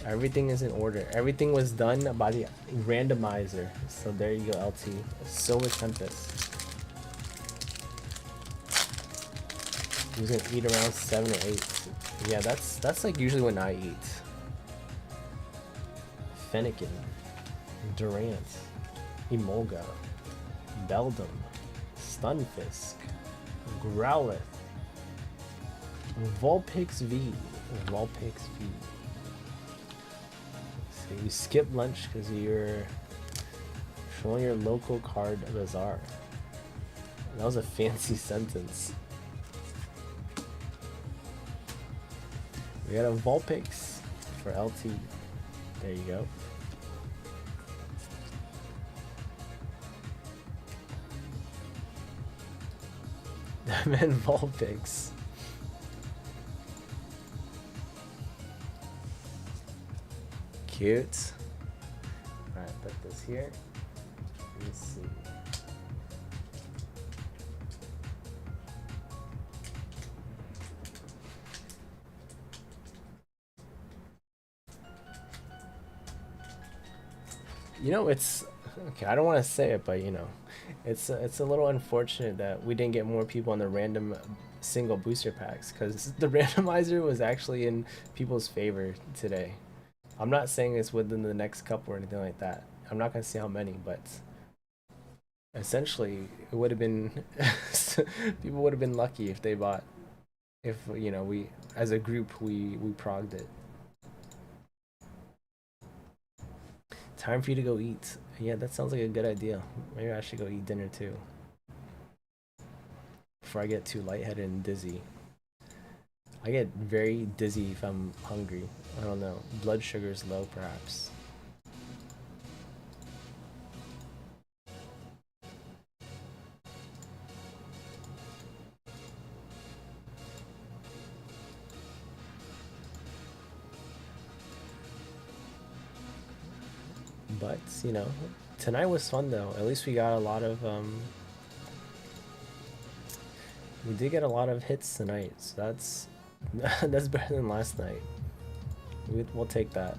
[SPEAKER 1] Everything is in order. Everything was done by the randomizer. So there you go, LT. Silver Tempest. He's gonna eat around 7 or 8. Yeah, that's like usually when I eat. Fennekin. Durant. Emolga. Beldum. Stunfisk. Growlithe. Vulpix V. Vulpix V. So you skip lunch because you're showing your local card bazaar. That was a fancy sentence. We got a Vulpix for LT. There you go. Man, Vulpix. Cute. Alright, put this here. Let me see. You know, it's okay. I don't want to say it, but you know, it's a little unfortunate that we didn't get more people on the random single booster packs because the randomizer was actually in people's favor today. I'm not saying it's within the next couple or anything like that. I'm not gonna say how many, but essentially it would have been people would have been lucky if they bought if you know we as a group we progged it. Time for you to go eat. Yeah, that sounds like a good idea. Maybe I should go eat dinner too. Before I get too lightheaded and dizzy. I get very dizzy if I'm hungry. I don't know. Blood sugar's low perhaps. But, you know, tonight was fun though. At least we got a lot of we did get a lot of hits tonight, so that's that's better than last night. We'll take that.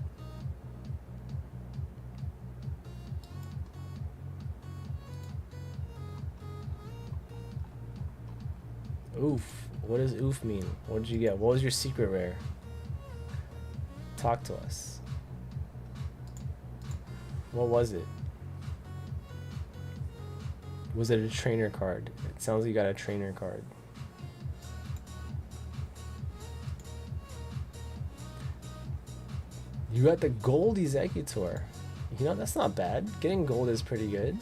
[SPEAKER 1] Oof. What does oof mean? What did you get? What was your secret rare? Talk to us. What was it? Was it a trainer card? It sounds like you got a trainer card. You got the gold Executor. You know, that's not bad. Getting gold is pretty good.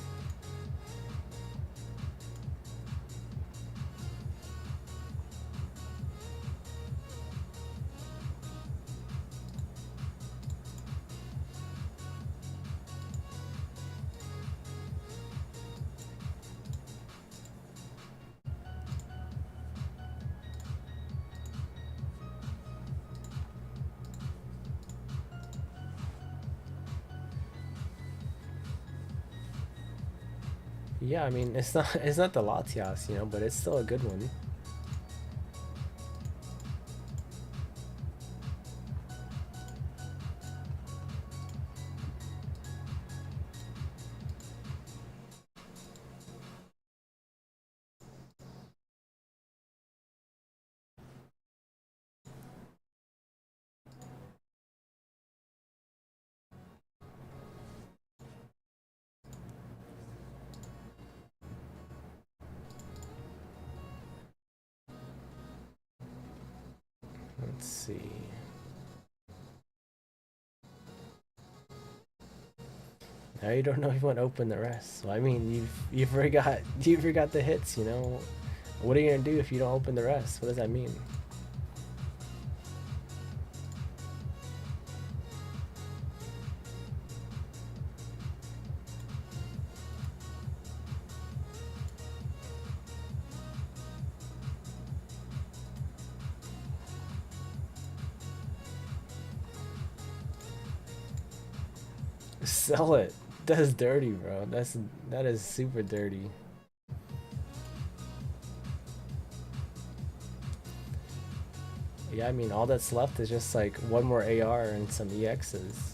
[SPEAKER 1] Yeah, I mean, it's not the Latias, you know, but it's still a good one. Let's see. Now you don't know if you want to open the rest. So I mean, you forgot the hits, you know. What are you gonna do if you don't open the rest? What does that mean? Sell it. That's dirty, bro. That is super dirty. Yeah, I mean, all that's left is just like one more AR and some EXs.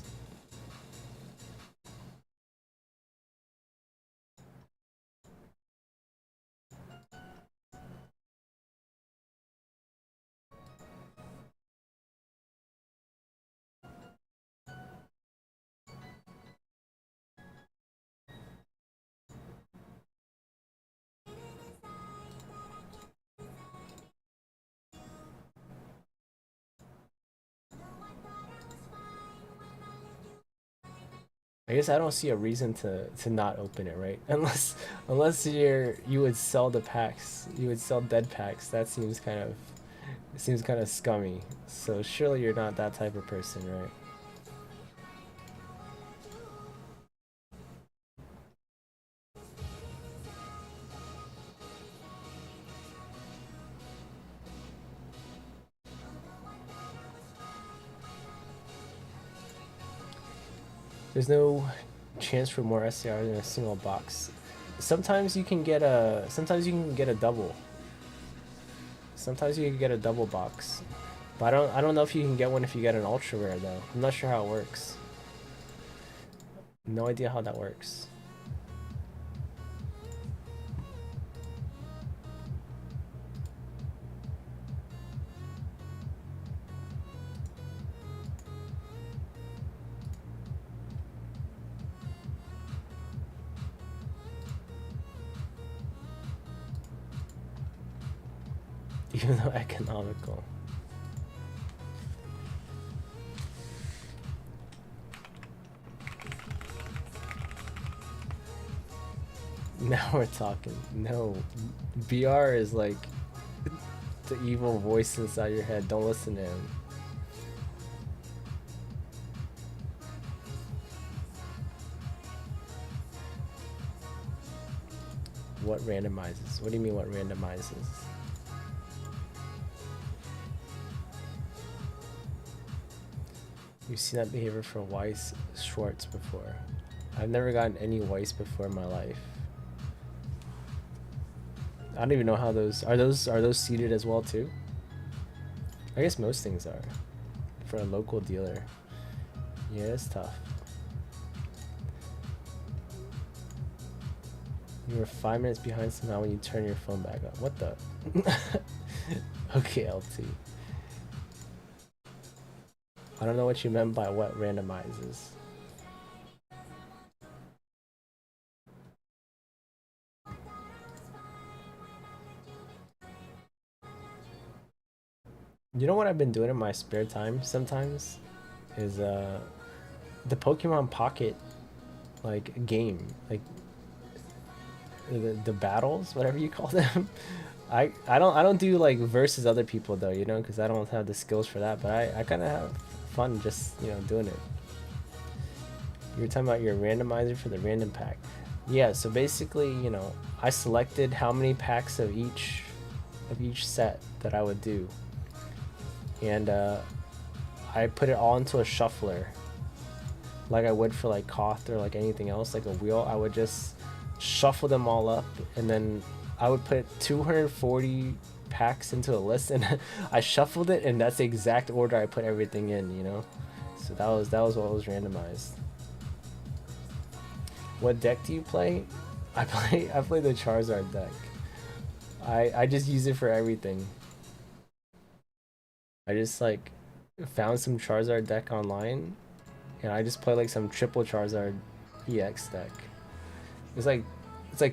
[SPEAKER 1] I guess I don't see a reason to not open it, right? Unless you would sell the packs, you would sell dead packs. That seems kind of scummy. So surely you're not that type of person, right? There's no chance for more SCRs in a single box. Sometimes you can get a double. Sometimes you can get a double box. But I don't know if you can get one if you get an ultra rare though. I'm not sure how it works. No idea how that works. Even though economical. Now we're talking. No, BR is like the evil voice inside your head. Don't listen to him. What randomizes? What do you mean what randomizes? You've seen that behavior for Weiss Schwartz before. I've never gotten any Weiss before in my life. I don't even know how those are those seeded as well too? I guess most things are for a local dealer. Yeah, it's tough. You were 5 minutes behind somehow when you turn your phone back on. What the? Okay, LT. I don't know what you meant by what randomizes. You know what I've been doing in my spare time sometimes is the Pokemon Pocket like game, like the battles, whatever you call them. I don't do like versus other people though, you know, because I don't have the skills for that. But I kind of have fun just, you know, doing it. You were talking about your randomizer for the random pack. Yeah, so basically, you know, I selected how many packs of each set that I would do, and I put it all into a shuffler, like I would for like Koth or like anything else, like a wheel. I would just shuffle them all up, and then I would put 240 packs into a list, and I shuffled it, and that's the exact order I put everything in, you know. So that was what was randomized. What deck do you play? I play the Charizard deck. I just use it for everything. I just like found some Charizard deck online, and I just play like some triple Charizard EX deck. It's like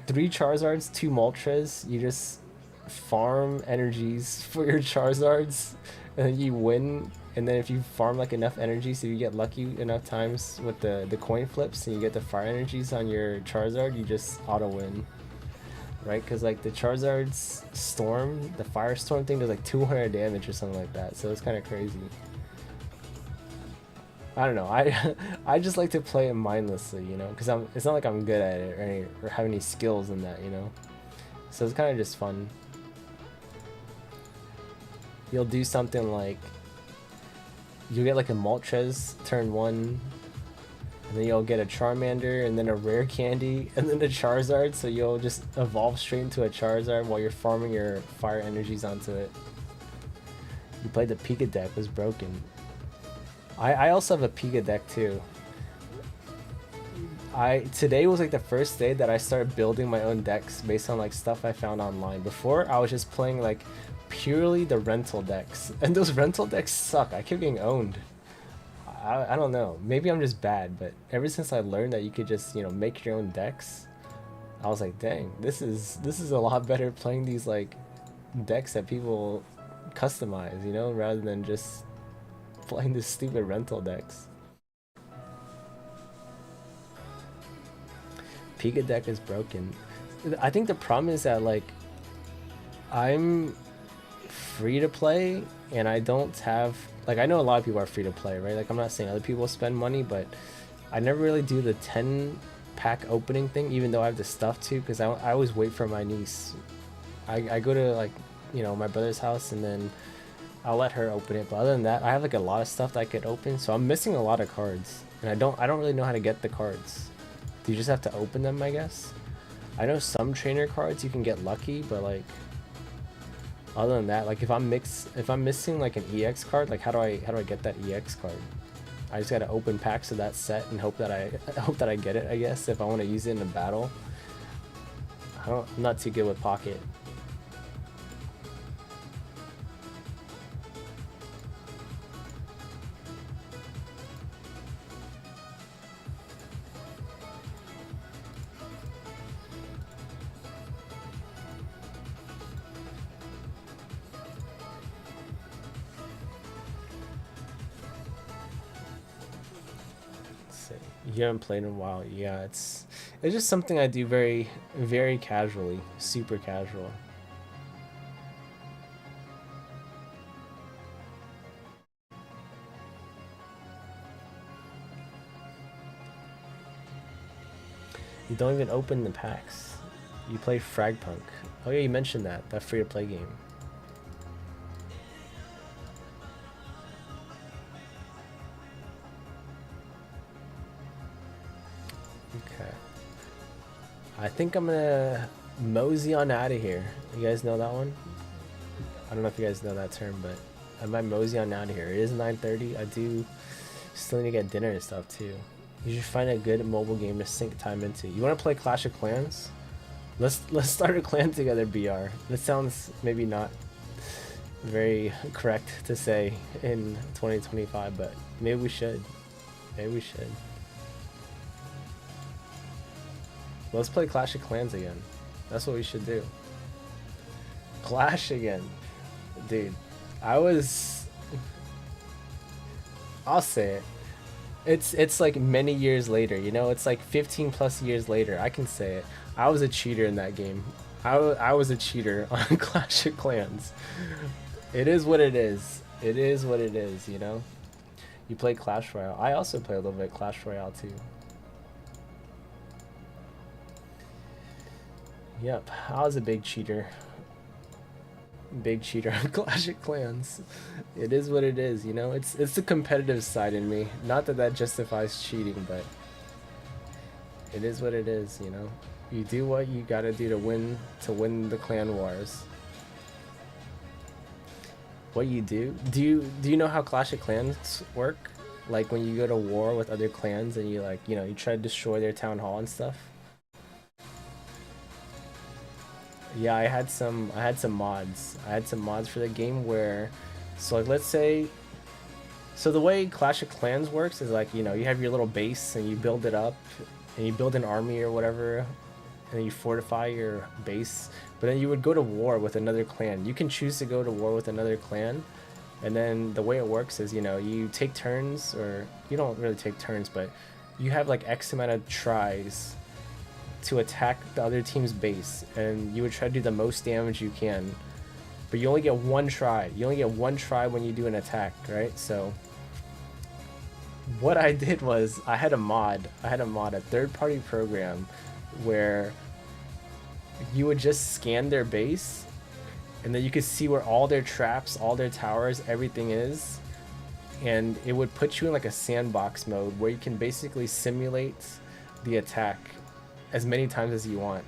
[SPEAKER 1] 3 Charizards, 2 Moltres. You just farm energies for your Charizards, and then you win. And then if you farm like enough energy, so you get lucky enough times with the coin flips, and you get the fire energies on your Charizard, you just auto win, right? Because like the Charizard's storm, the firestorm thing does like 200 damage or something like that. So it's kind of crazy. I don't know. I just like to play it mindlessly, you know, because it's not like I'm good at it or have any skills in that, you know. So it's kind of just fun. You'll do something like you'll get like a Moltres turn 1, and then you'll get a Charmander, and then a rare candy, and then a Charizard. So you'll just evolve straight into a Charizard while you're farming your fire energies onto it. You played the Pika deck, was broken. I also have a Pika deck too. Today was like the first day that I started building my own decks based on like stuff I found online. Before I was just playing like purely the rental decks, and those rental decks suck. I kept getting owned. I don't know, maybe I'm just bad, but ever since I learned that you could just, you know, make your own decks, I was like, dang, this is a lot better playing these like decks that people customize, you know, rather than just playing this stupid rental decks. Pika deck is broken. I think the problem is that like I'm free to play, and I don't have like, I know a lot of people are free to play, right? Like I'm not saying other people spend money, but I never really do the 10 pack opening thing, even though I have the stuff to, because I always wait for my niece. I go to like, you know, my brother's house, and then I'll let her open it. But other than that, I have like a lot of stuff that I could open, so I'm missing a lot of cards, and I don't really know how to get the cards. Do you just have to open them, I guess? I know some trainer cards you can get lucky, but like other than that, like if I'm missing like an EX card, like how do I get that EX card? I just gotta open packs of that set and hope that I get it, I guess, if I want to use it in a battle. I'm not too good with Pocket. You haven't played in a while. Yeah, it's just something I do very, very casually, super casual. You don't even open the packs. You play Fragpunk. Oh yeah, you mentioned that free-to-play game. Okay. I think I'm gonna mosey on out of here. You guys know that one? I don't know if you guys know that term, but I might mosey on out of here. It is 9:30. I do still need to get dinner and stuff too. You should find a good mobile game to sink time into. You want to play Clash of Clans? Let's start a clan together, BR. This sounds maybe not very correct to say in 2025, but maybe we should. Maybe we should. Let's play Clash of Clans again. That's what we should do. Clash again. Dude, I'll say it. It's like many years later, you know? It's like 15 plus years later. I can say it. I was a cheater in that game. I was a cheater on Clash of Clans. It is what it is. It is what it is, you know? You play Clash Royale. I also play a little bit Clash Royale too. Yep, I was a big cheater. Big cheater on Clash of Clans. It is what it is, you know? It's the competitive side in me. Not that that justifies cheating, but it is what it is, you know? You do what you gotta do to win the clan wars. What you do? Do you know how Clash of Clans work? Like when you go to war with other clans and you like, you know, you try to destroy their town hall and stuff? Yeah, I had some mods. I had some mods for the game where, so like let's say, so the way Clash of Clans works is like, you know, you have your little base and you build it up and you build an army or whatever and you fortify your base, but then you would go to war with another clan. You can choose to go to war with another clan, and then the way it works is, you know, you take turns, or you don't really take turns, but you have like X amount of tries to attack the other team's base, and you would try to do the most damage you can, but you only get one try. You only get one try when you do an attack, right? So what I did was I had a a third-party program where you would just scan their base and then you could see where all their traps, all their towers, everything is, and it would put you in like a sandbox mode where you can basically simulate the attack as many times as you want.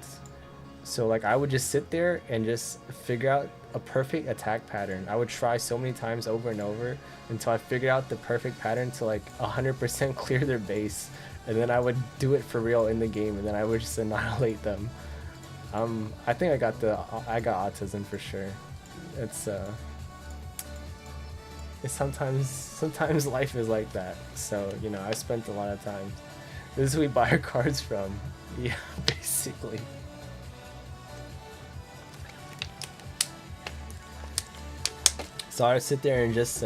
[SPEAKER 1] So like I would just sit there and just figure out a perfect attack pattern. I would try so many times over and over until I figured out the perfect pattern to like 100% clear their base, and then I would do it for real in the game, and then I would just annihilate them. I think I got autism for sure. It's sometimes life is like that. So, you know, I spent a lot of time. This is who we buy our cards from. Yeah, basically. So I would sit there and just,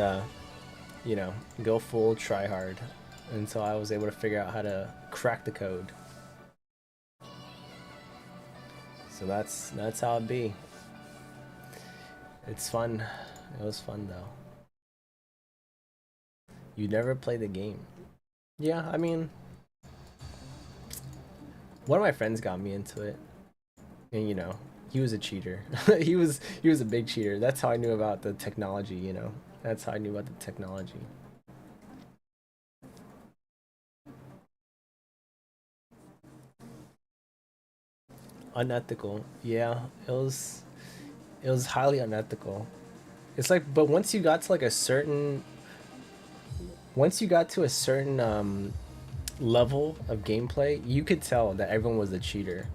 [SPEAKER 1] you know, go full try hard until I was able to figure out how to crack the code. So that's how it be. It's fun. It was fun though. You never play the game. Yeah, I mean, one of my friends got me into it, and you know, He was a cheater. He was a big cheater. That's how I knew about the technology, you know. That's how I knew about the technology. Unethical. Yeah, it was highly unethical. It's like, but once you got to like a certain, once you got to a certain level of gameplay, you could tell that everyone was a cheater.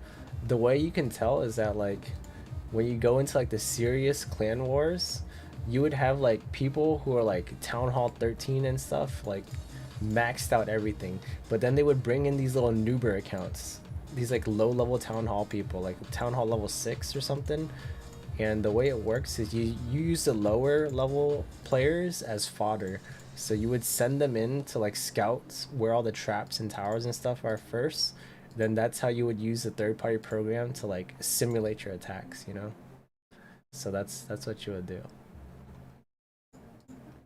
[SPEAKER 1] The way you can tell is that like when you go into like the serious clan wars, you would have like people who are like Town Hall 13 and stuff, like maxed out everything. But then they would bring in these little noober accounts, these like low level Town Hall people, like Town Hall level 6 or something. And the way it works is you use the lower level players as fodder. So you would send them in to like scout where all the traps and towers and stuff are first. Then that's how you would use the third party program to like simulate your attacks, you know? So that's what you would do.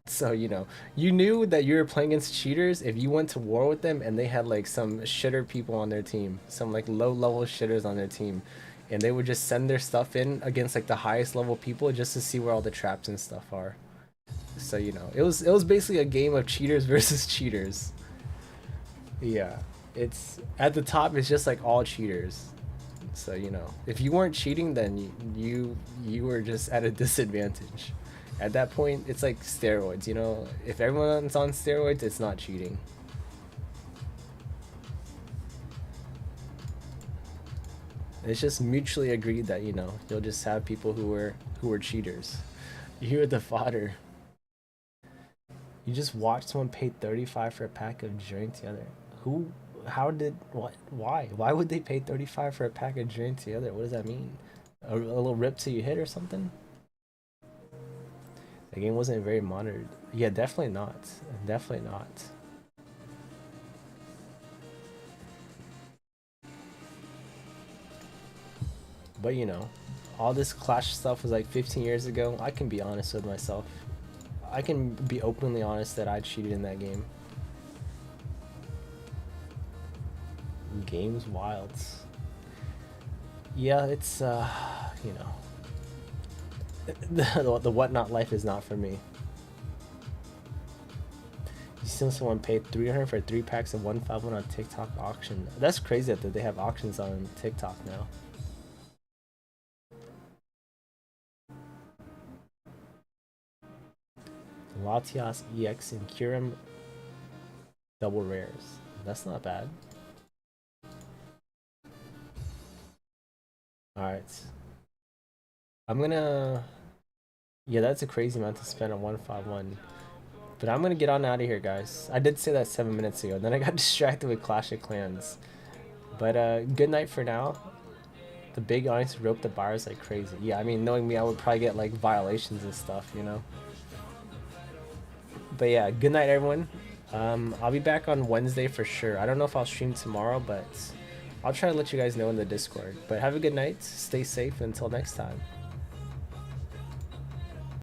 [SPEAKER 1] So, you know, you knew that you were playing against cheaters if you went to war with them and they had like some shitter people on their team, some like low level shitters on their team, and they would just send their stuff in against like the highest level people just to see where all the traps and stuff are. So, you know, it was basically a game of cheaters versus cheaters. Yeah. It's at the top it's just like all cheaters. So, you know, if you weren't cheating then you were just at a disadvantage. At that point, it's like steroids, you know? If everyone's on steroids, it's not cheating. It's just mutually agreed that, you know, you'll just have people who were cheaters. You're the fodder. You just watched someone pay 35 for a pack of drink together. Who, how did, what, why? Why would they pay 35 for a pack of drink together? What does that mean? A little rip till you hit or something? The game wasn't very monitored. Yeah, definitely not. Definitely not. But you know, all this Clash stuff was like 15 years ago. I can be honest with myself. I can be openly honest that I cheated in that game. Game's wild. Yeah, it's you know, the whatnot life is not for me. You seen someone paid 300 for 3 packs of 151 on TikTok auction. That's crazy that they have auctions on TikTok now. Latias EX and Kirim double rares. That's not bad. Alright. I'm gonna... Yeah, that's a crazy amount to spend on 151. But I'm gonna get on out of here, guys. I did say that 7 minutes ago, then I got distracted with Clash of Clans. But good night for now. The big audience roped the bars like crazy. Yeah, I mean, knowing me, I would probably get like violations and stuff, you know? But yeah, good night, everyone. I'll be back on Wednesday for sure. I don't know if I'll stream tomorrow, but I'll try to let you guys know in the Discord. But have a good night, stay safe, and until next time.